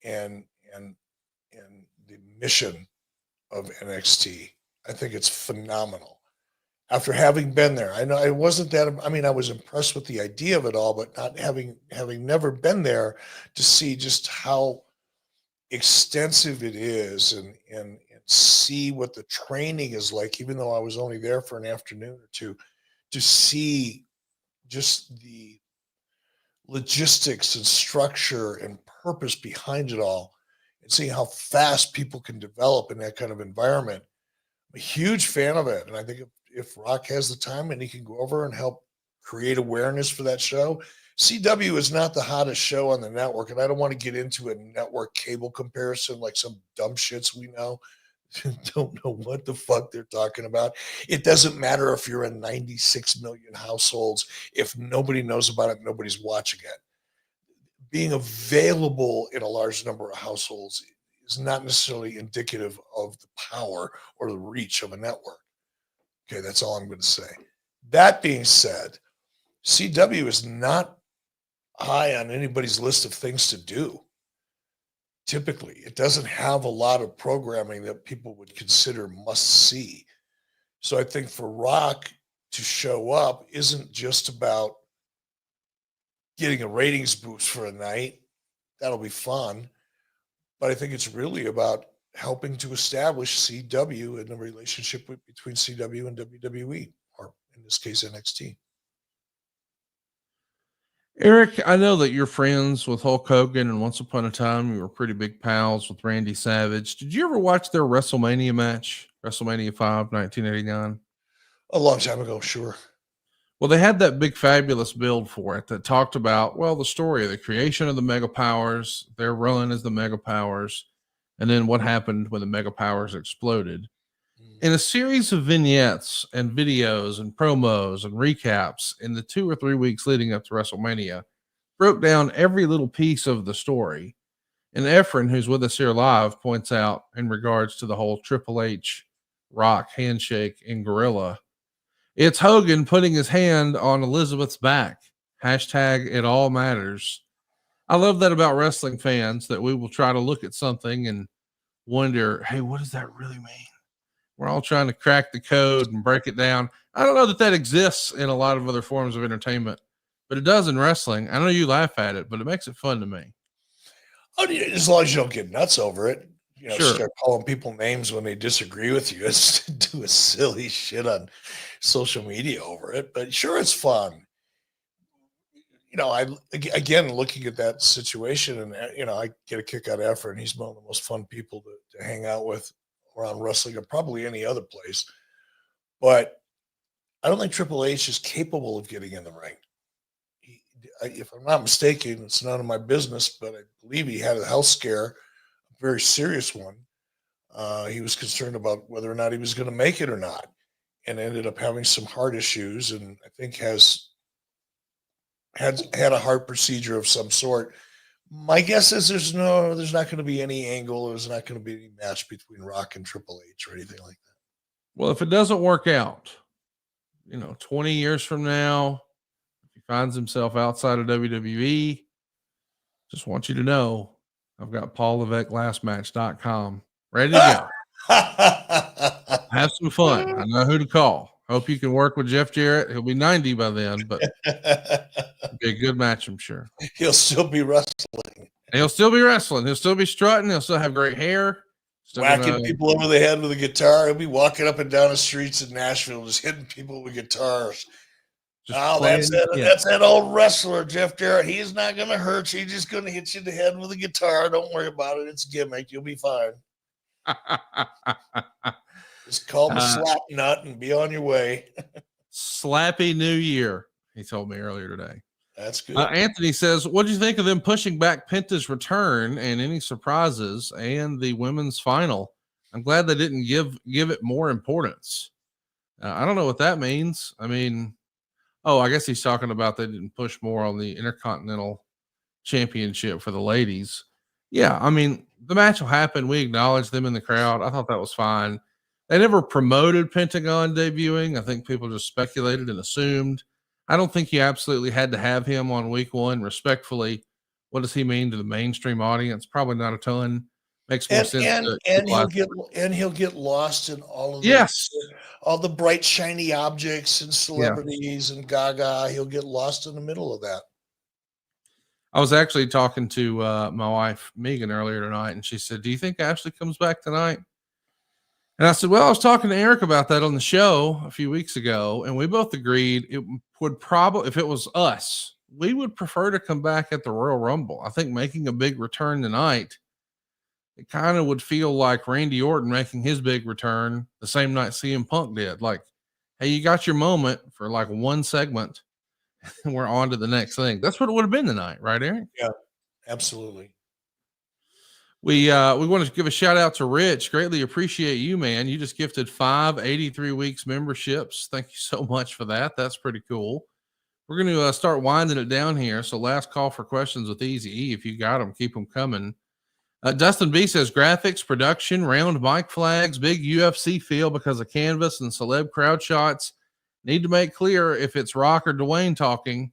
and the mission of NXT. I think it's phenomenal. After having been there, I know it wasn't that. I was impressed with the idea of it all, but not having never been there to see just how extensive it is and see what the training is like, even though I was only there for an afternoon or two, to see just the logistics and structure and purpose behind it all and seeing how fast people can develop in that kind of environment. I'm a huge fan of it. And I think if Rock has the time and he can go over and help create awareness for that show, CW is not the hottest show on the network. And I don't want to get into a network cable comparison like some dumb shits we know. don't know what the fuck they're talking about. It doesn't matter if you're in 96 million households. If nobody knows about it, nobody's watching it. Being available in a large number of households is not necessarily indicative of the power or the reach of a network. Okay, that's all I'm going to say. That being said, CW is not high on anybody's list of things to do. Typically, it doesn't have a lot of programming that people would consider must see. So I think for Rock to show up isn't just about getting a ratings boost for a night. That'll be fun. But I think it's really about helping to establish CW and the relationship between CW and WWE, or in this case, NXT. Eric, I know that you're friends with Hulk Hogan, and once upon a time you were pretty big pals with Randy Savage. Did you ever watch their WrestleMania match, WrestleMania 5, 1989? A long time ago, sure. Well, they had that big fabulous build for it that talked about, well, the story of the creation of the Mega Powers, their run as the Mega Powers, and then what happened when the Mega Powers exploded. In a series of vignettes and videos and promos and recaps in the 2 or 3 weeks leading up to WrestleMania, broke down every little piece of the story. And Efren, who's with us here live, points out in regards to the whole Triple H, Rock, handshake, and Gorilla, it's Hogan putting his hand on Elizabeth's back. Hashtag it all matters. I love that about wrestling fans, that we will try to look at something and wonder, hey, what does that really mean? We're all trying to crack the code and break it down. I don't know that exists in a lot of other forms of entertainment, but it does in wrestling. I know you laugh at it, but it makes it fun to me. Oh, as long as you don't get nuts over it. You know, Sure. Start calling people names when they disagree with you. It's doing silly shit on social media over it. But sure, it's fun. You know, again looking at that situation, and I get a kick out of Efren, and he's one of the most fun people to hang out with around wrestling, or probably any other place. But I don't think Triple H is capable of getting in the ring. If I'm not mistaken, it's none of my business, but I believe he had a health scare, a very serious one. He was concerned about whether or not he was going to make it or not, and ended up having some heart issues, and I think has had a heart procedure of some sort. My guess is there's not going to be any angle. There's not going to be any match between Rock and Triple H or anything like that. Well, if it doesn't work out, 20 years from now, if he finds himself outside of WWE, just want you to know I've got PaulLevesqueLastMatch.com ready to go. Have some fun. I know who to call. Hope you can work with Jeff Jarrett. He'll be 90 by then, but it'll be a good match, I'm sure. He'll still be wrestling. He'll still be wrestling. He'll still be strutting. He'll still have great hair. Whacking people over the head with a guitar. He'll be walking up and down the streets in Nashville, just hitting people with guitars. That's that old wrestler, Jeff Jarrett. He's not going to hurt you. He's just going to hit you in the head with a guitar. Don't worry about it. It's a gimmick. You'll be fine. Just call him a slap nut and be on your way. Slappy New Year, he told me earlier today. That's good. Anthony says, what do you think of them pushing back Penta's return and any surprises and the women's final? I'm glad they didn't give it more importance. I don't know what that means. I mean, I guess he's talking about they didn't push more on the Intercontinental Championship for the ladies. Yeah, I mean, the match will happen. We acknowledge them in the crowd. I thought that was fine. They never promoted Pentagon debuting. I think people just speculated and assumed. I don't think you absolutely had to have him on week one. Respectfully, what does he mean to the mainstream audience? Probably not a ton. Makes more sense. And he'll get lost in all of all the bright shiny objects and celebrities and Gaga. He'll get lost in the middle of that. I was actually talking to my wife Megan earlier tonight, and she said, "Do you think Ashley comes back tonight?" And I said, well, I was talking to Eric about that on the show a few weeks ago, and we both agreed it would probably, if it was us, we would prefer to come back at the Royal Rumble. I think making a big return tonight, it kind of would feel like Randy Orton making his big return the same night CM Punk did. Like, hey, you got your moment for like one segment, and we're on to the next thing. That's what it would have been tonight, right, Eric? Yeah, absolutely. We want to give a shout out to Rich. Greatly appreciate you, man. You just gifted 5 83 weeks memberships. Thank you so much for that. That's pretty cool. We're going to start winding it down here. So last call for questions with Easy E. If you got them, keep them coming. Dustin B says graphics, production, round mic flags, big UFC feel because of canvas and celeb crowd shots. Need to make clear if it's Rock or Dwayne talking.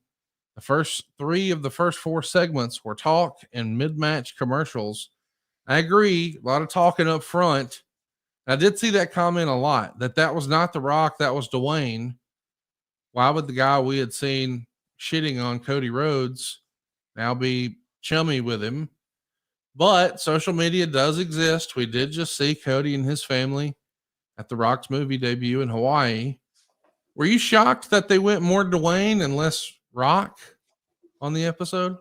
The first 3 of the first 4 segments were talk and mid-match commercials. I agree. A lot of talking up front. I did see that comment a lot that was not The Rock. That was Dwayne. Why would the guy we had seen shitting on Cody Rhodes now be chummy with him? But social media does exist. We did just see Cody and his family at The Rock's movie debut in Hawaii. Were you shocked that they went more Dwayne and less Rock on the episode?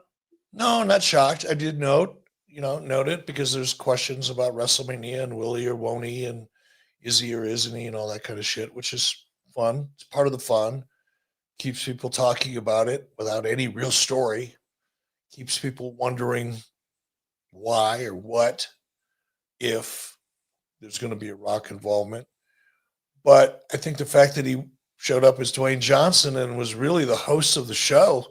No, not shocked. I did note it because there's questions about WrestleMania and will he or won't he and is he or isn't he and all that kind of shit, which is fun. It's part of the fun. Keeps people talking about it without any real story. Keeps people wondering why or what if there's going to be a Rock involvement. But I think the fact that he showed up as Dwayne Johnson and was really the host of the show,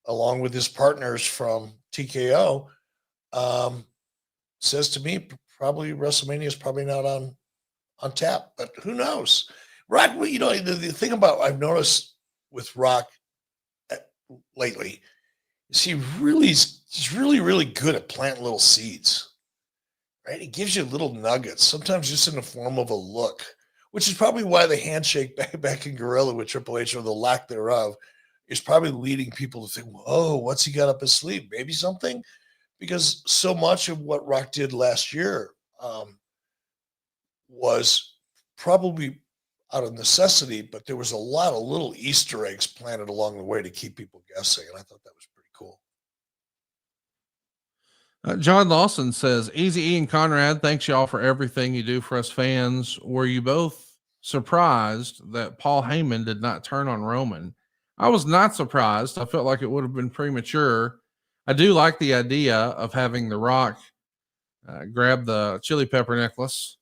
along with his partners from TKO, says to me probably WrestleMania is probably not on tap, but who knows? Rock, the thing about I've noticed with Rock lately is he's really good at planting little seeds, right? He gives you little nuggets, sometimes just in the form of a look, which is probably why the handshake back in Gorilla with Triple H, or the lack thereof, is probably leading people to think, "Oh, what's he got up his sleeve? Maybe something." Because so much of what Rock did last year was probably out of necessity, but there was a lot of little Easter eggs planted along the way to keep people guessing, and I thought that was pretty cool. John Lawson says, Easy E and Conrad, thanks y'all for everything you do for us fans. Were you both surprised that Paul Heyman did not turn on Roman? I was not surprised. I felt like it would have been premature. I do like the idea of having The Rock grab the chili pepper necklace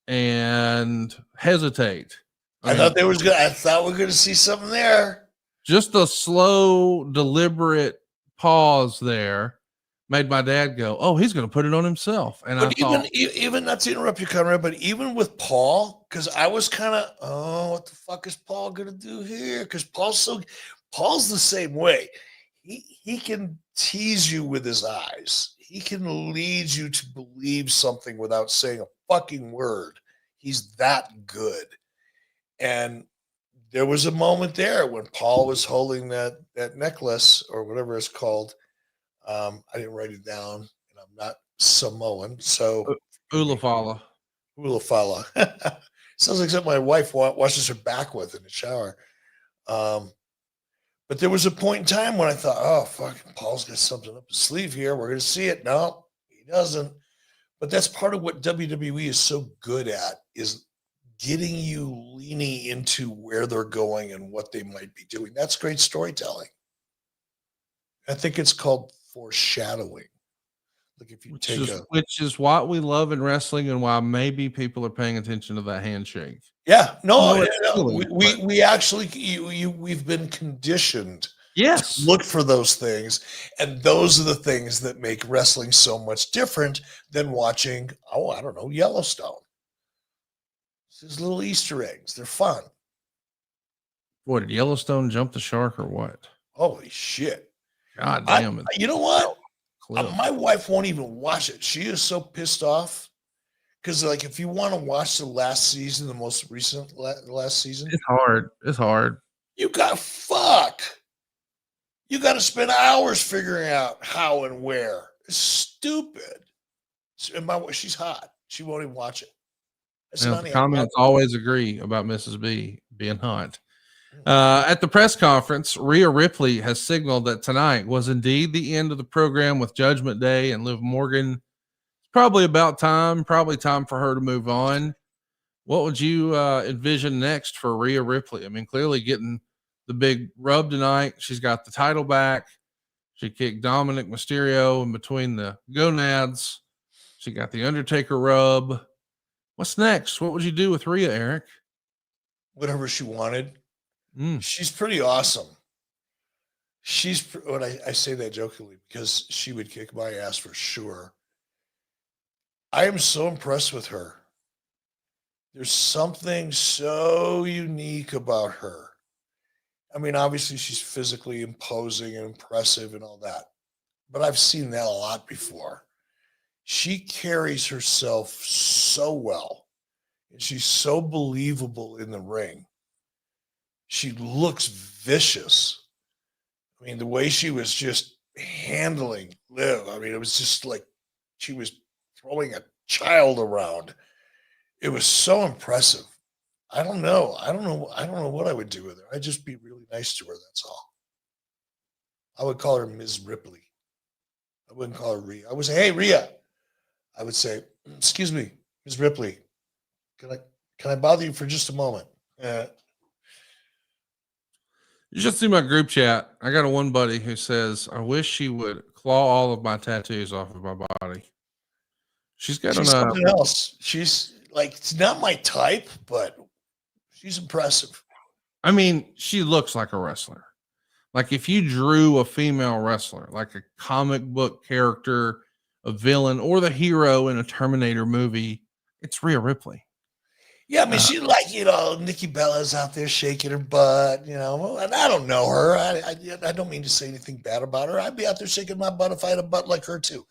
and hesitate. I thought we were going to see something there. Just a slow, deliberate pause there made my dad go, "Oh, he's going to put it on himself." And but even not to interrupt you, Conrad, but even with Paul, because I was kind of, what the fuck is Paul going to do here? Because Paul's the same way. He can tease you with his eyes. He can lead you to believe something without saying a fucking word. He's that good. And there was a moment there when Paul was holding that necklace or whatever it's called. I didn't write it down, and I'm not Samoan, so Ulafala. Sounds like something my wife washes her back with in the shower. But there was a point in time when I thought, "Oh, fuck, Paul's got something up his sleeve here. We're going to see it." No, he doesn't. But that's part of what WWE is so good at, is getting you leaning into where they're going and what they might be doing. That's great storytelling. I think it's called foreshadowing. Like if you which is what we love in wrestling and why maybe people are paying attention to that handshake. Yeah, no, we actually we've been conditioned to look for those things, and those are the things that make wrestling so much different than watching, I don't know, Yellowstone. These little Easter eggs, they're fun. What, did Yellowstone jump the shark or what? Holy shit. God damn it. You know what? My wife won't even watch it. She is so pissed off because, like, if you want to watch the last season, the most recent last season, it's hard. You got to spend hours figuring out how and where. It's stupid. And she's hot. She won't even watch it. The comments always agree about Mrs. B being hot. At the press conference, Rhea Ripley has signaled that tonight was indeed the end of the program with Judgment Day and Liv Morgan. It's probably time for her to move on. What would you envision next for Rhea Ripley? I mean, clearly getting the big rub tonight. She's got the title back. She kicked Dominic Mysterio in between the gonads. She got the Undertaker rub. What's next? What would you do with Rhea, Eric? Whatever she wanted. She's pretty awesome. She's what I say that jokingly because she would kick my ass for sure. I am so impressed with her. There's something so unique about her. I mean, obviously she's physically imposing and impressive and all that, but I've seen that a lot before. She carries herself so well, and she's so believable in the ring. She looks vicious. I mean, the way she was just handling Liv, I mean, it was just like she was throwing a child around. It was so impressive. I don't know what I would do with her. I'd just be really nice to her. That's all. I would call her Ms. Ripley. I wouldn't call her Rhea. I would say, "Hey, Rhea." I would say, "Excuse me, Ms. Ripley. Can I bother you for just a moment?" You just see my group chat. I got one buddy who says, "I wish she would claw all of my tattoos off of my body." She's something else. She's like, it's not my type, but she's impressive. I mean, she looks like a wrestler. Like if you drew a female wrestler, like a comic book character, a villain, or the hero in a Terminator movie, it's Rhea Ripley. Yeah, I mean, she's like, Nikki Bella's out there shaking her butt, and I don't know her. I don't mean to say anything bad about her. I'd be out there shaking my butt if I had a butt like her too.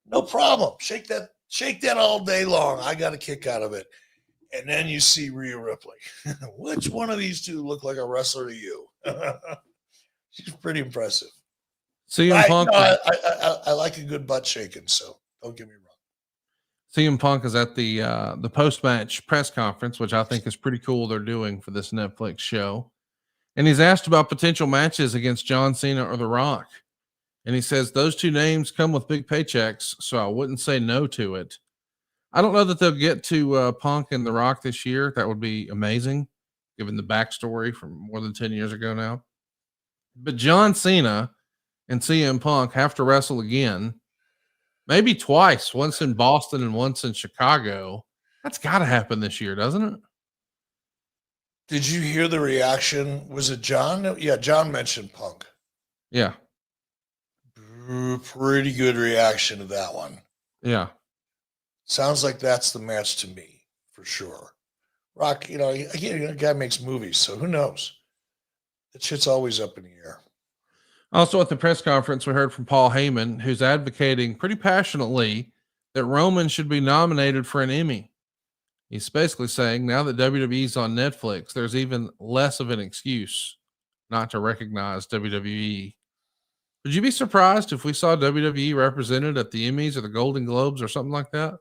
No problem. Shake that all day long. I got a kick out of it. And then you see Rhea Ripley. Which one of these two look like a wrestler to you? She's pretty impressive. CM Punk. I like a good butt shaking, so don't get me wrong. CM Punk is at the post-match press conference, which I think is pretty cool they're doing for this Netflix show. And he's asked about potential matches against John Cena or The Rock. And he says those two names come with big paychecks, so I wouldn't say no to it. I don't know that they'll get to Punk and The Rock this year. That would be amazing, given the backstory from more than 10 years ago now. But John Cena and CM Punk have to wrestle again, maybe twice, once in Boston and once in Chicago. That's got to happen this year, doesn't it? Did you hear the reaction? Was it John? Yeah, John mentioned Punk. Yeah. Pretty good reaction to that one. Yeah. Sounds like that's the match to me, for sure. Rock, again, a guy makes movies, so who knows? That shit's always up in the air. Also at the press conference, we heard from Paul Heyman, who's advocating pretty passionately that Roman should be nominated for an Emmy. He's basically saying now that WWE's on Netflix, there's even less of an excuse not to recognize WWE. Would you be surprised if we saw WWE represented at the Emmys or the Golden Globes or something like that?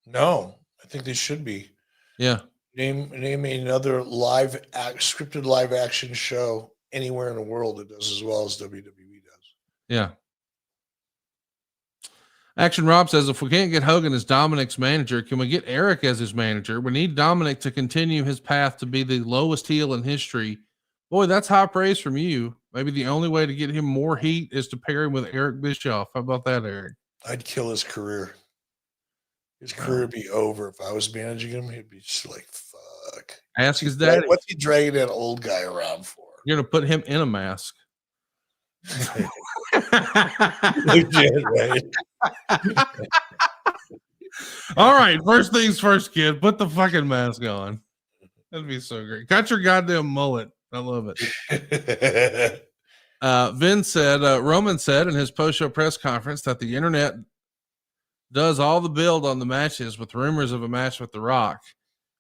No, I think they should be. Yeah. Name another scripted live action show anywhere in the world that does as well as WWE does. Yeah. Action Rob says, if we can't get Hogan as Dominic's manager, can we get Eric as his manager? We need Dominic to continue his path to be the lowest heel in history. Boy, that's high praise from you. Maybe the only way to get him more heat is to pair him with Eric Bischoff. How about that, Eric? I'd kill his career. His career would be over. If I was managing him, he'd be just like, fuck. Ask his daddy. What's he dragging that old guy around for? You're going to put him in a mask. Legit, right? All right. First things first, kid. Put the fucking mask on. That'd be so great. Got your goddamn mullet. I love it. Roman said in his post-show press conference that the internet does all the build on the matches with rumors of a match with The Rock.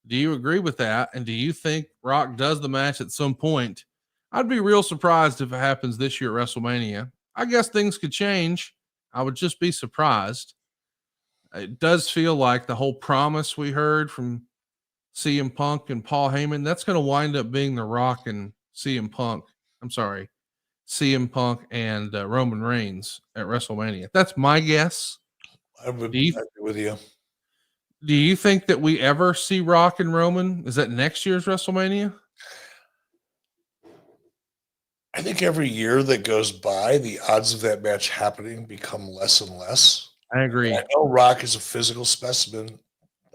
Do you agree with that? And do you think Rock does the match at some point? I'd be real surprised if it happens this year at WrestleMania. I guess things could change. I would just be surprised. It does feel like the whole promise we heard from CM Punk and Paul Heyman, that's going to wind up being The Rock and CM Punk. I'm sorry, CM Punk and Roman Reigns at WrestleMania. That's my guess. I would agree with you. Do you think that we ever see Rock and Roman? Is that next year's WrestleMania? I think every year that goes by, the odds of that match happening become less and less. I agree. I know Rock is a physical specimen,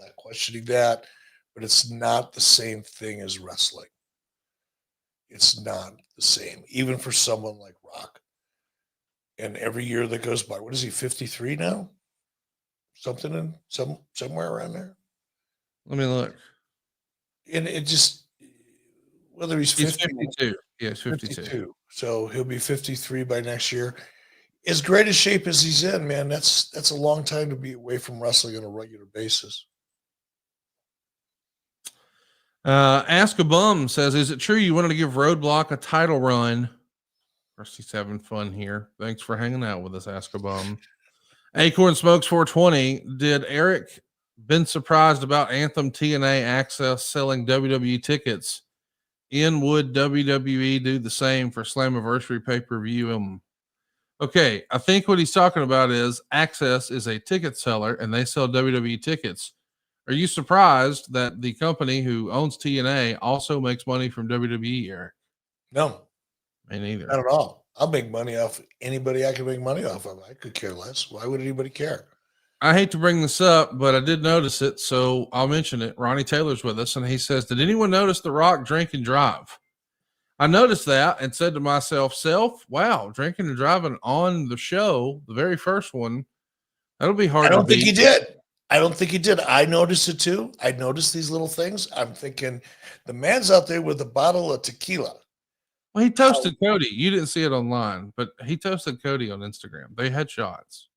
not questioning that, but it's not the same thing as wrestling. It's not the same, even for someone like Rock. And every year that goes by, what is he, 53 now? Something in somewhere around there. Let me look. And it just, whether he's 52. Yeah, it's 52. So he'll be 53 by next year. As great a shape as he's in, man, that's a long time to be away from wrestling on a regular basis. Ask a Bum says, is it true you wanted to give Roadblock a title run? First, he's having fun here. Thanks for hanging out with us, Ask a Bum. Acorn Smokes 420. Did Eric been surprised about Anthem TNA Access selling WWE tickets? Would WWE do the same for Slammiversary pay-per-view? Okay, I think what he's talking about is Access is a ticket seller and they sell WWE tickets. Are you surprised that the company who owns TNA also makes money from WWE, Eric? No. Me neither. Not at all. I'll make money off anybody I can make money off of. I could care less. Why would anybody care? I hate to bring this up, but I did notice it, so I'll mention it. Ronnie Taylor's with us, and he says, did anyone notice The Rock drink and drive? I noticed that and said to myself, wow, drinking and driving on the show, the very first one, that'll be hard to beat. I don't think he did. I don't think he did. I noticed it too. I noticed these little things. I'm thinking the man's out there with a bottle of tequila. Well, he toasted Cody. You didn't see it online, but he toasted Cody on Instagram. They had shots.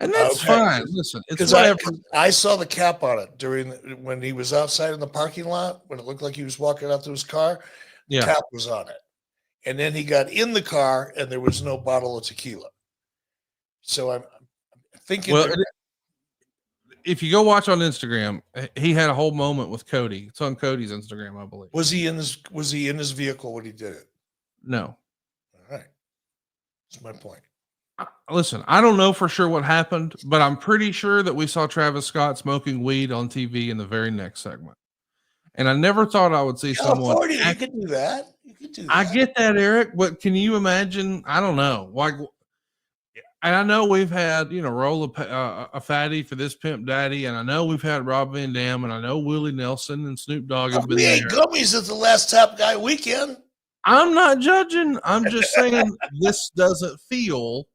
And that's fine. Listen, it's whatever. I saw the cap on it when he was outside in the parking lot, when it looked like he was walking out to his car. The cap was on it. And then he got in the car and there was no bottle of tequila. So I'm thinking. Well, if you go watch on Instagram, he had a whole moment with Cody. It's on Cody's Instagram, I believe. Was he in his vehicle when he did it? No. All right. That's my point. Listen, I don't know for sure what happened, but I'm pretty sure that we saw Travis Scott smoking weed on TV in the very next segment. And I never thought I would see someone. You could do that. You could do that. I get that, Eric, but can you imagine? I don't know. Like, and I know we've had, roll a fatty for this pimp daddy, and I know we've had Rob Van Dam, and I know Willie Nelson and Snoop Dogg have been there. We ate gummies at the last Top Guy weekend. I'm not judging. I'm just saying this doesn't feel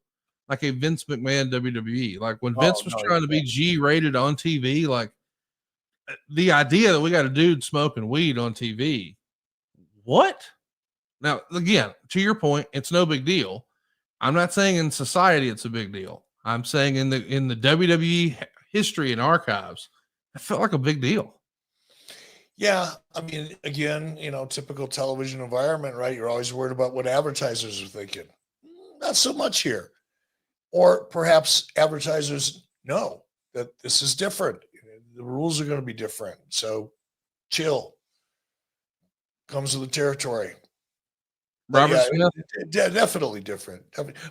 like a Vince McMahon WWE. Like when Vince was trying to be G-rated on TV, like the idea that we got a dude smoking weed on TV. What? Now, again, to your point, it's no big deal. I'm not saying in society it's a big deal. I'm saying in the WWE history and archives, it felt like a big deal. Yeah, I mean, again, typical television environment, right? You're always worried about what advertisers are thinking. Not so much here. Or perhaps advertisers know that this is different. The rules are going to be different. So chill. Comes with the territory. Robert Smith? Definitely different.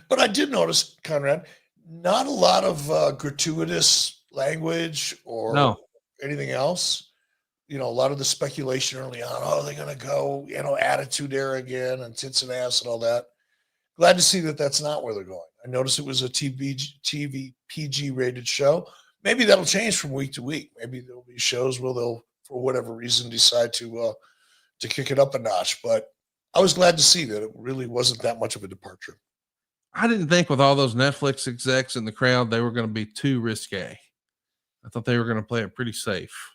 But I did notice, Conrad, not a lot of gratuitous language or anything else. A lot of the speculation early on, they're going to go, attitude era again and tits and ass and all that. Glad to see that that's not where they're going. I noticed it was a TV PG rated show. Maybe that'll change from week to week. Maybe there'll be shows where they'll, for whatever reason, decide to kick it up a notch. But I was glad to see that it really wasn't that much of a departure. I didn't think with all those Netflix execs in the crowd, they were going to be too risque. I thought they were going to play it pretty safe.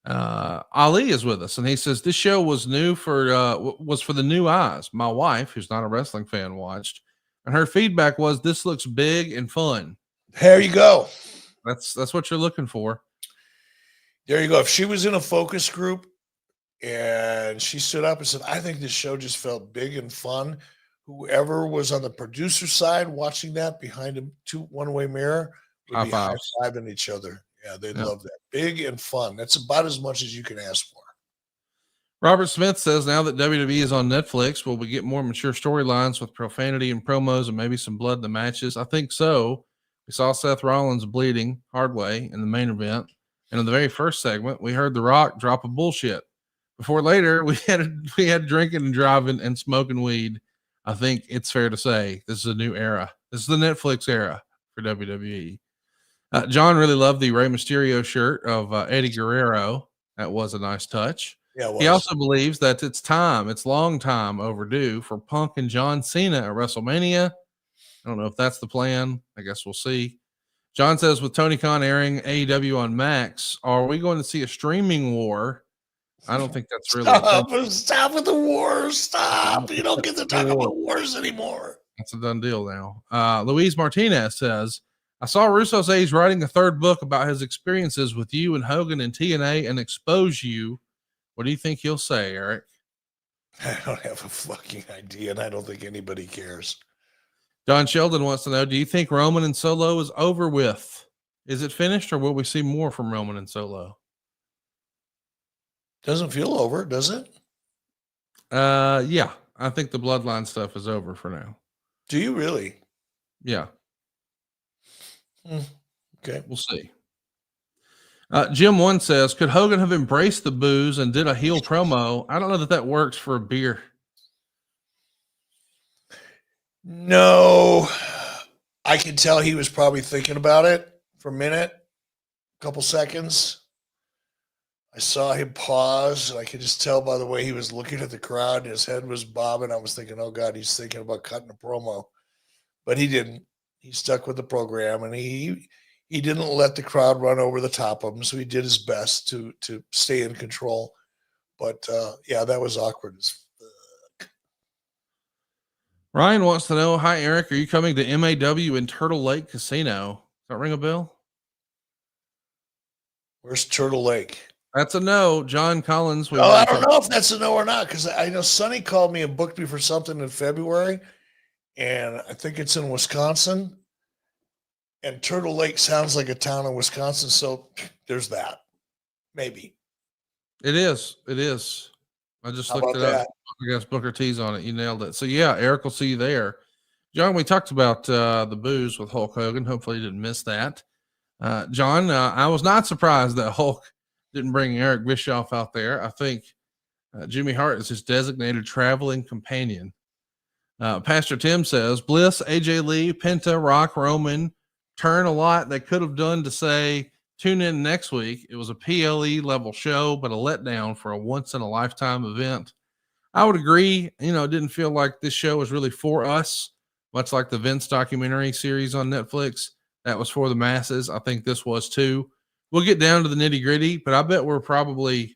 Ali is with us, and he says this show was for the new eyes. My wife, who's not a wrestling fan, watched, and her feedback was this looks big and fun. There you go. That's what you're looking for. There you go. If she was in a focus group and she stood up and said, I think this show just felt big and fun, whoever was on the producer side watching that behind a one-way mirror would be high-fiving each other. Yeah, they'd love that. Big and fun. That's about as much as you can ask for. Robert Smith says now that WWE is on Netflix, will we get more mature storylines with profanity and promos and maybe some blood in the matches? I think so. We saw Seth Rollins bleeding hard way in the main event. And in the very first segment, we heard The Rock drop a bullshit. before later, we had drinking and driving and smoking weed. I think it's fair to say this is a new era. This is the Netflix era for WWE. John really loved the Rey Mysterio shirt of Eddie Guerrero. That was a nice touch. Yeah, it was. He also believes that it's long time overdue for Punk and John Cena at WrestleMania. I don't know if that's the plan. I guess we'll see. John says, with Tony Khan airing AEW on Max, are we going to see a streaming war? I don't think that's really Stop with the wars. Stop. You don't get to talk about wars anymore. That's a done deal now. Luis Martinez says, I saw Russo say he's writing a third book about his experiences with you and Hogan and TNA and expose you. What do you think he'll say, Eric? I don't have a fucking idea, and I don't think anybody cares. Don Sheldon wants to know, do you think Roman and Solo is over with? Is it finished, or will we see more from Roman and Solo? Doesn't feel over, does it? Yeah. I think the Bloodline stuff is over for now. Do you really? Yeah. Okay. We'll see. Jim One says, could Hogan have embraced the booze and did a heel promo? I don't know that works for a beer. No, I can tell he was probably thinking about it for a minute, a couple seconds. I saw him pause, and I could just tell by the way he was looking at the crowd, and his head was bobbing. I was thinking, oh God, he's thinking about cutting a promo, but he didn't. He stuck with the program, and he didn't let the crowd run over the top of him. So he did his best to stay in control. But yeah, that was awkward as fuck. Ryan wants to know, hi, Eric, are you coming to MAW in Turtle Lake Casino? Does that ring a bell? Where's Turtle Lake? That's a no. John Collins. I don't know if that's a no or not, because I know Sonny called me and booked me for something in February, and I think it's in Wisconsin. And Turtle Lake sounds like a town in Wisconsin, so there's that. Maybe. It is. It is. I just looked it up. I guess Booker T's on it. You nailed it. So, yeah, Eric will see you there. John, we talked about the booze with Hulk Hogan. Hopefully you didn't miss that. John, I was not surprised that Hulk didn't bring Eric Bischoff out there. I think Jimmy Hart is his designated traveling companion. Pastor Tim says, Bliss, AJ Lee, Penta, Rock, Roman, turn a lot they could have done to say, tune in next week. It was a PLE level show, but a letdown for a once in a lifetime event. I would agree. You know, it didn't feel like this show was really for us, much like the Vince documentary series on Netflix. That was for the masses. I think this was too. We'll get down to the nitty gritty, but I bet we're probably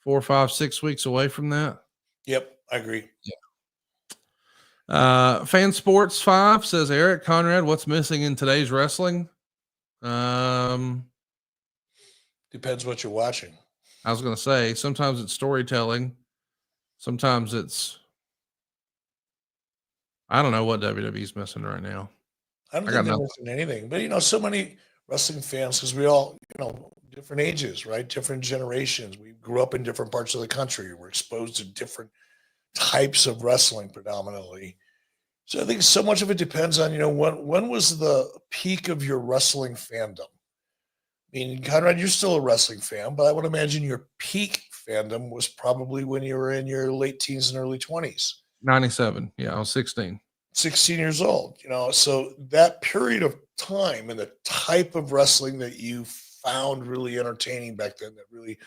4, 5, 6 weeks away from that. Yep, I agree. Yeah. Fan Sports 5 says, Eric Conrad, what's missing in today's wrestling? Depends what you're watching. I was going to say, sometimes it's storytelling. Sometimes it's, I don't know what WWE's missing right now. I don't think they're missing anything, but you know, so many wrestling fans, because we all, you know, different ages, right? Different generations. We grew up in different parts of the country. We're exposed to different types of wrestling predominantly. So I think so much of it depends on, you know, when was the peak of your wrestling fandom? I mean, Conrad, you're still a wrestling fan, but I would imagine your peak fandom was probably when you were in your late teens and early 20s. 97. Yeah, I was 16. 16 years old, you know, so that period of time and the type of wrestling that you found really entertaining back then that really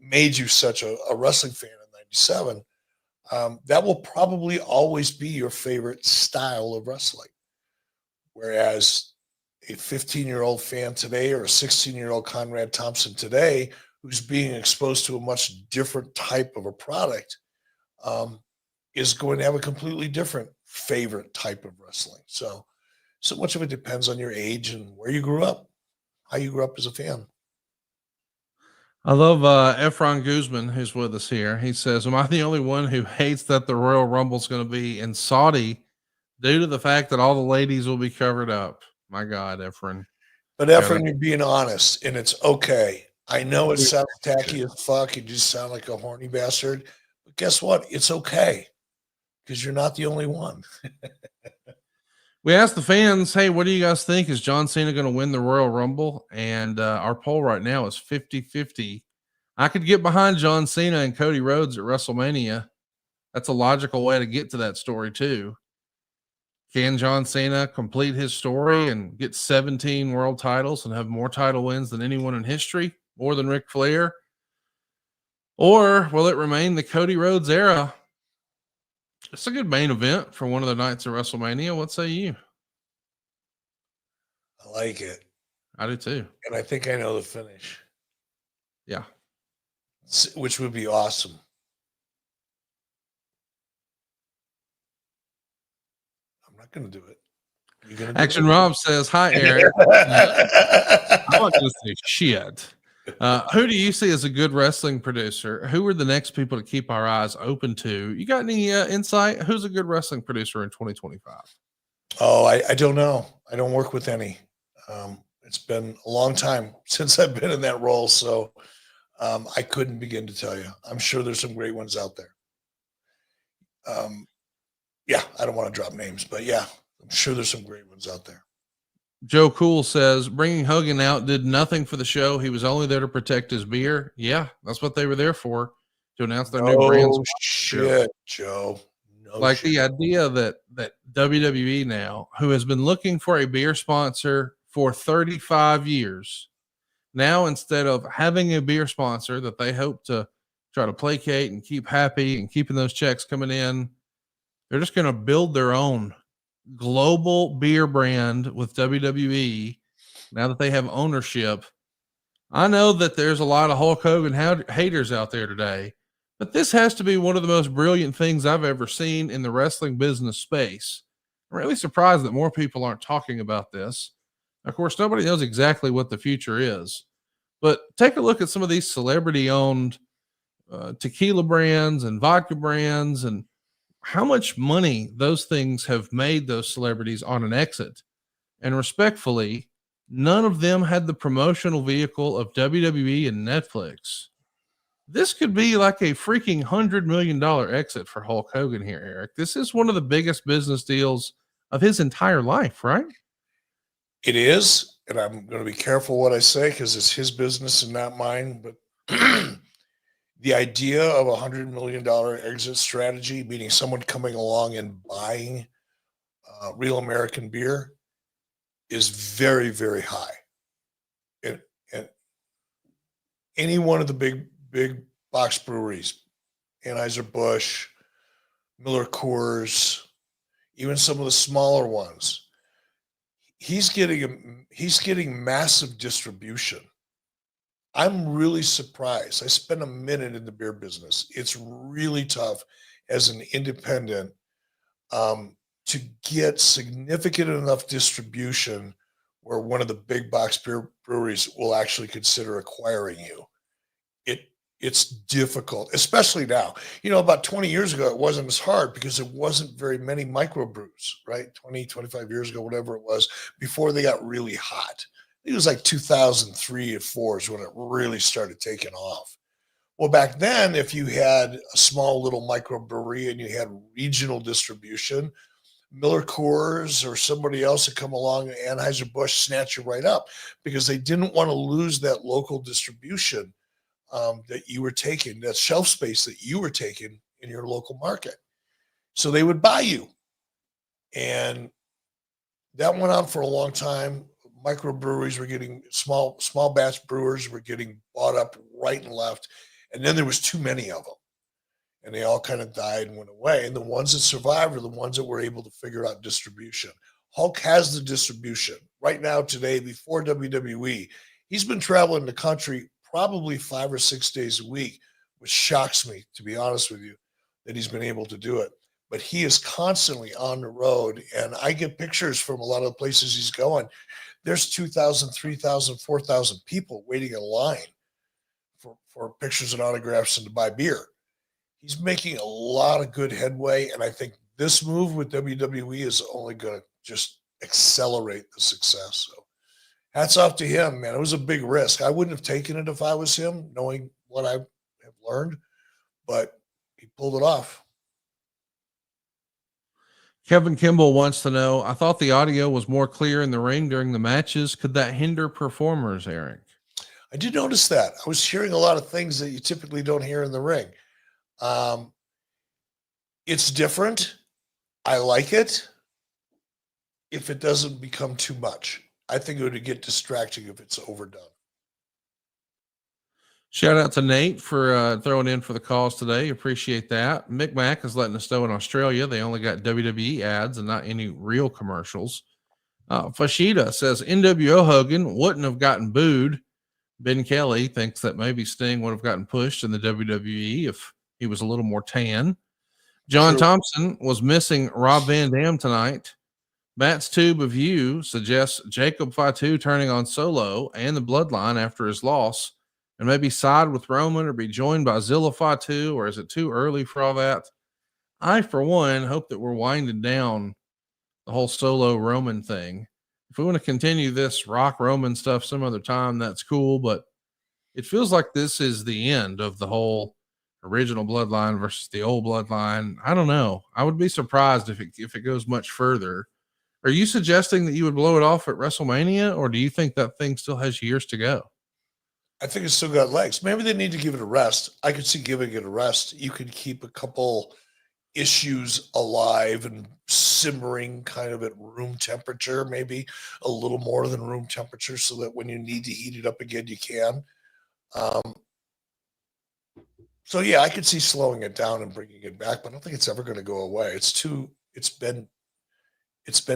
made you such a wrestling fan in 97, that will probably always be your favorite style of wrestling. Whereas a 15-year-old fan today or a 16-year-old Conrad Thompson today, who's being exposed to a much different type of a product, is going to have a completely different favorite type of wrestling. So much of it depends on your age and where you grew up, how you grew up as a fan. I love Efron Guzman, who's with us here. He says, am I the only one who hates that the Royal Rumble is going to be in Saudi due to the fact that all the ladies will be covered up? My God, Efron. But Efron, you're being honest, and it's okay. I know it sounds tacky as fuck. You just sound like a horny bastard. But guess what? It's okay, because you're not the only one. We asked the fans, hey, what do you guys think? Is John Cena going to win the Royal Rumble? And our poll right now is 50-50 I could get behind John Cena and Cody Rhodes at WrestleMania. That's a logical way to get to that story too. Can John Cena complete his story and get 17 world titles and have more title wins than anyone in history, more than Ric Flair? Or will it remain the Cody Rhodes era? It's a good main event for one of the nights of WrestleMania. What say you? I like it. I do too. And I think I know the finish. Yeah. Which would be awesome. I'm not going to do it. You're going to Action Rob says, hi, Eric. I'm not going to say shit. Who do you see as a good wrestling producer? Who are the next people to keep our eyes open to? You got any insight? Who's a good wrestling producer in 2025? Oh, I don't know. I don't work with any. It's been a long time since I've been in that role, so I couldn't begin to tell you. I'm sure there's some great ones out there. Yeah, I don't want to drop names, but yeah, I'm sure there's some great ones out there. Joe Cool says, bringing Hogan out did nothing for the show. He was only there to protect his beer. Yeah, that's what they were there for, to announce their new brands. Shit, Joe. No like shit. The idea that WWE now, who has been looking for a beer sponsor for 35 years, now instead of having a beer sponsor that they hope to try to placate and keep happy and keeping those checks coming in, they're just going to build their own global beer brand with WWE now that they have ownership. I know that there's a lot of Hulk Hogan haters out there today, but this has to be one of the most brilliant things I've ever seen in the wrestling business space. I'm really surprised that more people aren't talking about this. Of course, nobody knows exactly what the future is, but take a look at some of these celebrity owned tequila brands and vodka brands and how much money those things have made those celebrities on an exit. And respectfully, none of them had the promotional vehicle of WWE and Netflix. This could be like a freaking $100 million exit for Hulk Hogan here, Eric. This is one of the biggest business deals of his entire life, right? It is, and I'm going to be careful what I say because it's his business and not mine, but the idea of $100 million exit strategy, meaning someone coming along and buying real American beer, is very, very high. And any one of the big box breweries, Anheuser-Busch, Miller Coors, even some of the smaller ones, he's getting massive distribution. I'm really surprised. I spent a minute in the beer business. It's really tough as an independent to get significant enough distribution where one of the big box beer breweries will actually consider acquiring you. It's difficult, especially now. You know, about 20 years ago, it wasn't as hard because there wasn't very many microbrews, right? 20, 25 years ago, whatever it was, before they got really hot. It was like 2003 or 4 is when it really started taking off. Well, back then, if you had a small little microbrewery and you had regional distribution, Miller Coors or somebody else would come along, and Anheuser-Busch snatch you right up because they didn't want to lose that local distribution that you were taking, that shelf space that you were taking in your local market. So they would buy you. And that went on for a long time. Microbreweries were getting small batch brewers were getting bought up right and left. And then there was too many of them. And they all kind of died and went away. And the ones that survived are the ones that were able to figure out distribution. Hulk has the distribution. Right now, today, before WWE, he's been traveling the country probably 5 or 6 days a week, which shocks me, to be honest with you, that he's been able to do it. But he is constantly on the road. And I get pictures from a lot of the places he's going. There's 2,000, 3,000, 4,000 people waiting in line for pictures and autographs and to buy beer. He's making a lot of good headway, and I think this move with WWE is only going to just accelerate the success. So hats off to him, man. It was a big risk. I wouldn't have taken it if I was him, knowing what I have learned, but he pulled it off. Kevin Kimball wants to know, I thought the audio was more clear in the ring during the matches. Could that hinder performers, Eric? I did notice that. I was hearing a lot of things that you typically don't hear in the ring. It's different. I like it if it doesn't become too much. I think it would get distracting if it's overdone. Shout out to Nate for throwing in for the calls today. Appreciate that. Mick Mac is letting us know in Australia they only got WWE ads and not any real commercials. Fashida says NWO Hogan wouldn't have gotten booed. Ben Kelly thinks that maybe Sting would have gotten pushed in the WWE if he was a little more tan. John Thompson was missing Rob Van Dam tonight. Matt's Tube of You suggests Jacob Fatu turning on Solo and the Bloodline after his loss and maybe side with Roman or be joined by Zilla Fatu, or is it too early for all that? I, for one, hope that we're winding down the whole Solo Roman thing. If we want to continue this Rock Roman stuff some other time, that's cool, but it feels like this is the end of the whole original Bloodline versus the old Bloodline. I don't know. I would be surprised if it goes much further. Are you suggesting that you would blow it off at WrestleMania, or do you think that thing still has years to go? I think it's still got legs. Maybe they need to give it a rest. I could see giving it a rest. You could keep a couple issues alive and simmering kind of at room temperature, maybe a little more than room temperature, so that when you need to heat it up again, you can. So yeah, I could see slowing it down and bringing it back, but I don't think it's ever going to go away. It's been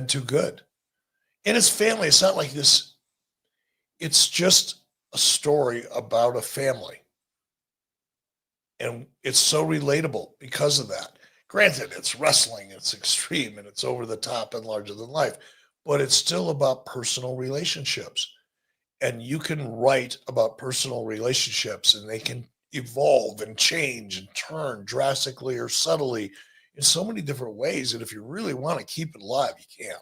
too good. And it's family. It's not like this. It's just a story about a family. And it's so relatable because of that. Granted, it's wrestling, it's extreme, and it's over the top and larger than life, but it's still about personal relationships. And you can write about personal relationships, and they can evolve and change and turn drastically or subtly in so many different ways. And if you really want to keep it alive, you can.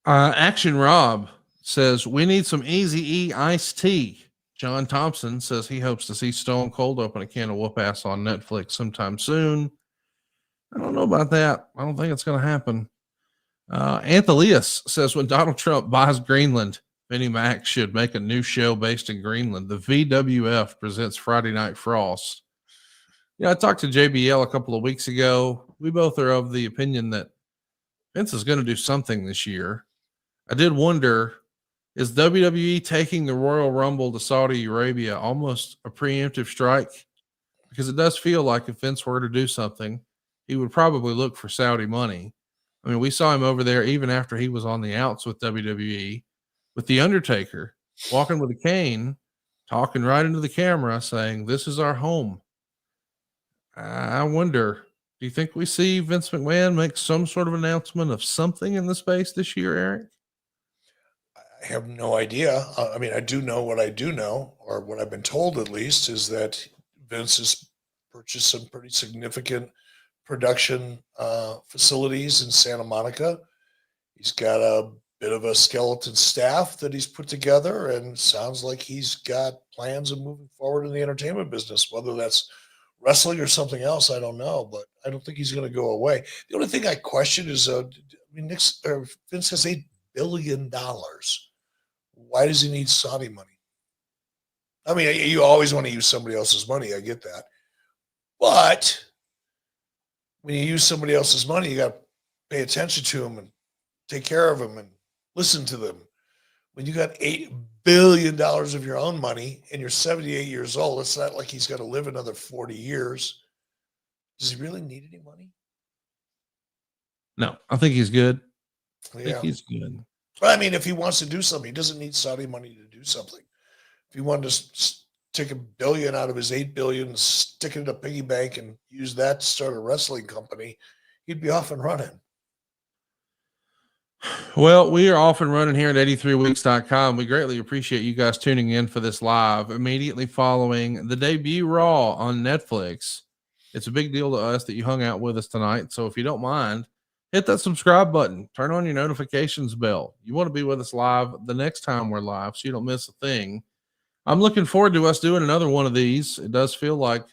Action Rob says we need some Eazy-E iced tea. John Thompson says he hopes to see Stone Cold open a can of whoop ass on Netflix sometime soon. I don't know about that. I don't think it's going to happen. Anthelius says when Donald Trump buys Greenland, Vinnie Mac should make a new show based in Greenland. The VWF presents Friday Night Frost. Yeah, I talked to JBL a couple of weeks ago. We both are of the opinion that Vince is going to do something this year. I did wonder, is WWE taking the Royal Rumble to Saudi Arabia almost a preemptive strike? Because it does feel like if Vince were to do something, he would probably look for Saudi money. I mean, we saw him over there even after he was on the outs with WWE, with The Undertaker, walking with a cane, talking right into the camera, saying, "This is our home." I wonder, do you think we see Vince McMahon make some sort of announcement of something in the space this year, Eric? I have no idea. I mean, I do know what I do know, or what I've been told at least, is that Vince has purchased some pretty significant production facilities in Santa Monica. He's got a bit of a skeleton staff that he's put together, and sounds like he's got plans of moving forward in the entertainment business. Whether that's wrestling or something else, I don't know, but I don't think he's going to go away. The only thing I question is, Vince has $8 billion. Why does he need Saudi money? I mean, you always want to use somebody else's money. I get that. But when you use somebody else's money, you got to pay attention to them and take care of them and listen to them. When you got $8 billion of your own money and you're 78 years old, it's not like he's got to live another 40 years. Does he really need any money? No, I think he's good. Yeah. I think he's good. But I mean, if he wants to do something, he doesn't need Saudi money to do something. If he wanted to take $1 billion out of his $8 billion, stick it in a piggy bank, and use that to start a wrestling company, he'd be off and running. Well, we are off and running here at 83weeks.com. We greatly appreciate you guys tuning in for this live immediately following the debut Raw on Netflix. It's a big deal to us that you hung out with us tonight. So if you don't mind, hit that subscribe button, turn on your notifications bell. You want to be with us live the next time we're live so you don't miss a thing. I'm looking forward to us doing another one of these. It does feel like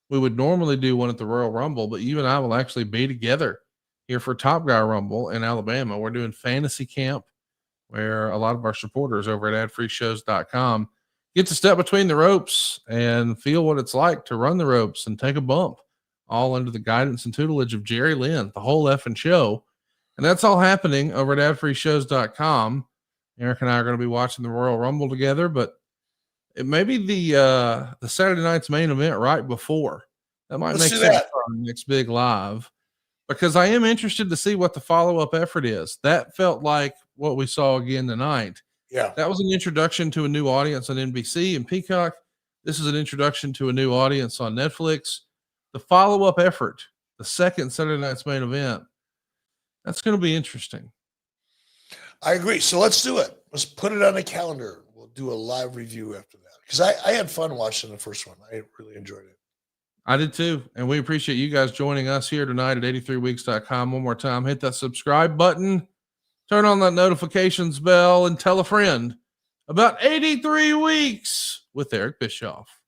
we would normally do one at the Royal Rumble, but you and I will actually be together here for Top Guy Rumble in Alabama. We're doing fantasy camp. where a lot of our supporters over at adfreeshows.com get to step between the ropes and feel what it's like to run the ropes and take a bump, all under the guidance and tutelage of Jerry Lynn, the whole effing show. And that's all happening over at adfreeshows.com. Eric and I are going to be watching the Royal Rumble together, but it may be the Saturday night's main event right before. That might make sense for our next big live, because I am interested to see what the follow-up effort is. That felt like what we saw again tonight. Yeah. That was an introduction to a new audience on NBC and Peacock. This is an introduction to a new audience on Netflix. The follow-up effort, the second Saturday night's main event, that's going to be interesting. I agree. So let's do it. Let's put it on the calendar. We'll do a live review after that, because I had fun watching the first one. I really enjoyed it. I did too. And we appreciate you guys joining us here tonight at 83weeks.com. One more time, hit that subscribe button, turn on that notifications bell, and tell a friend about 83 Weeks with Eric Bischoff.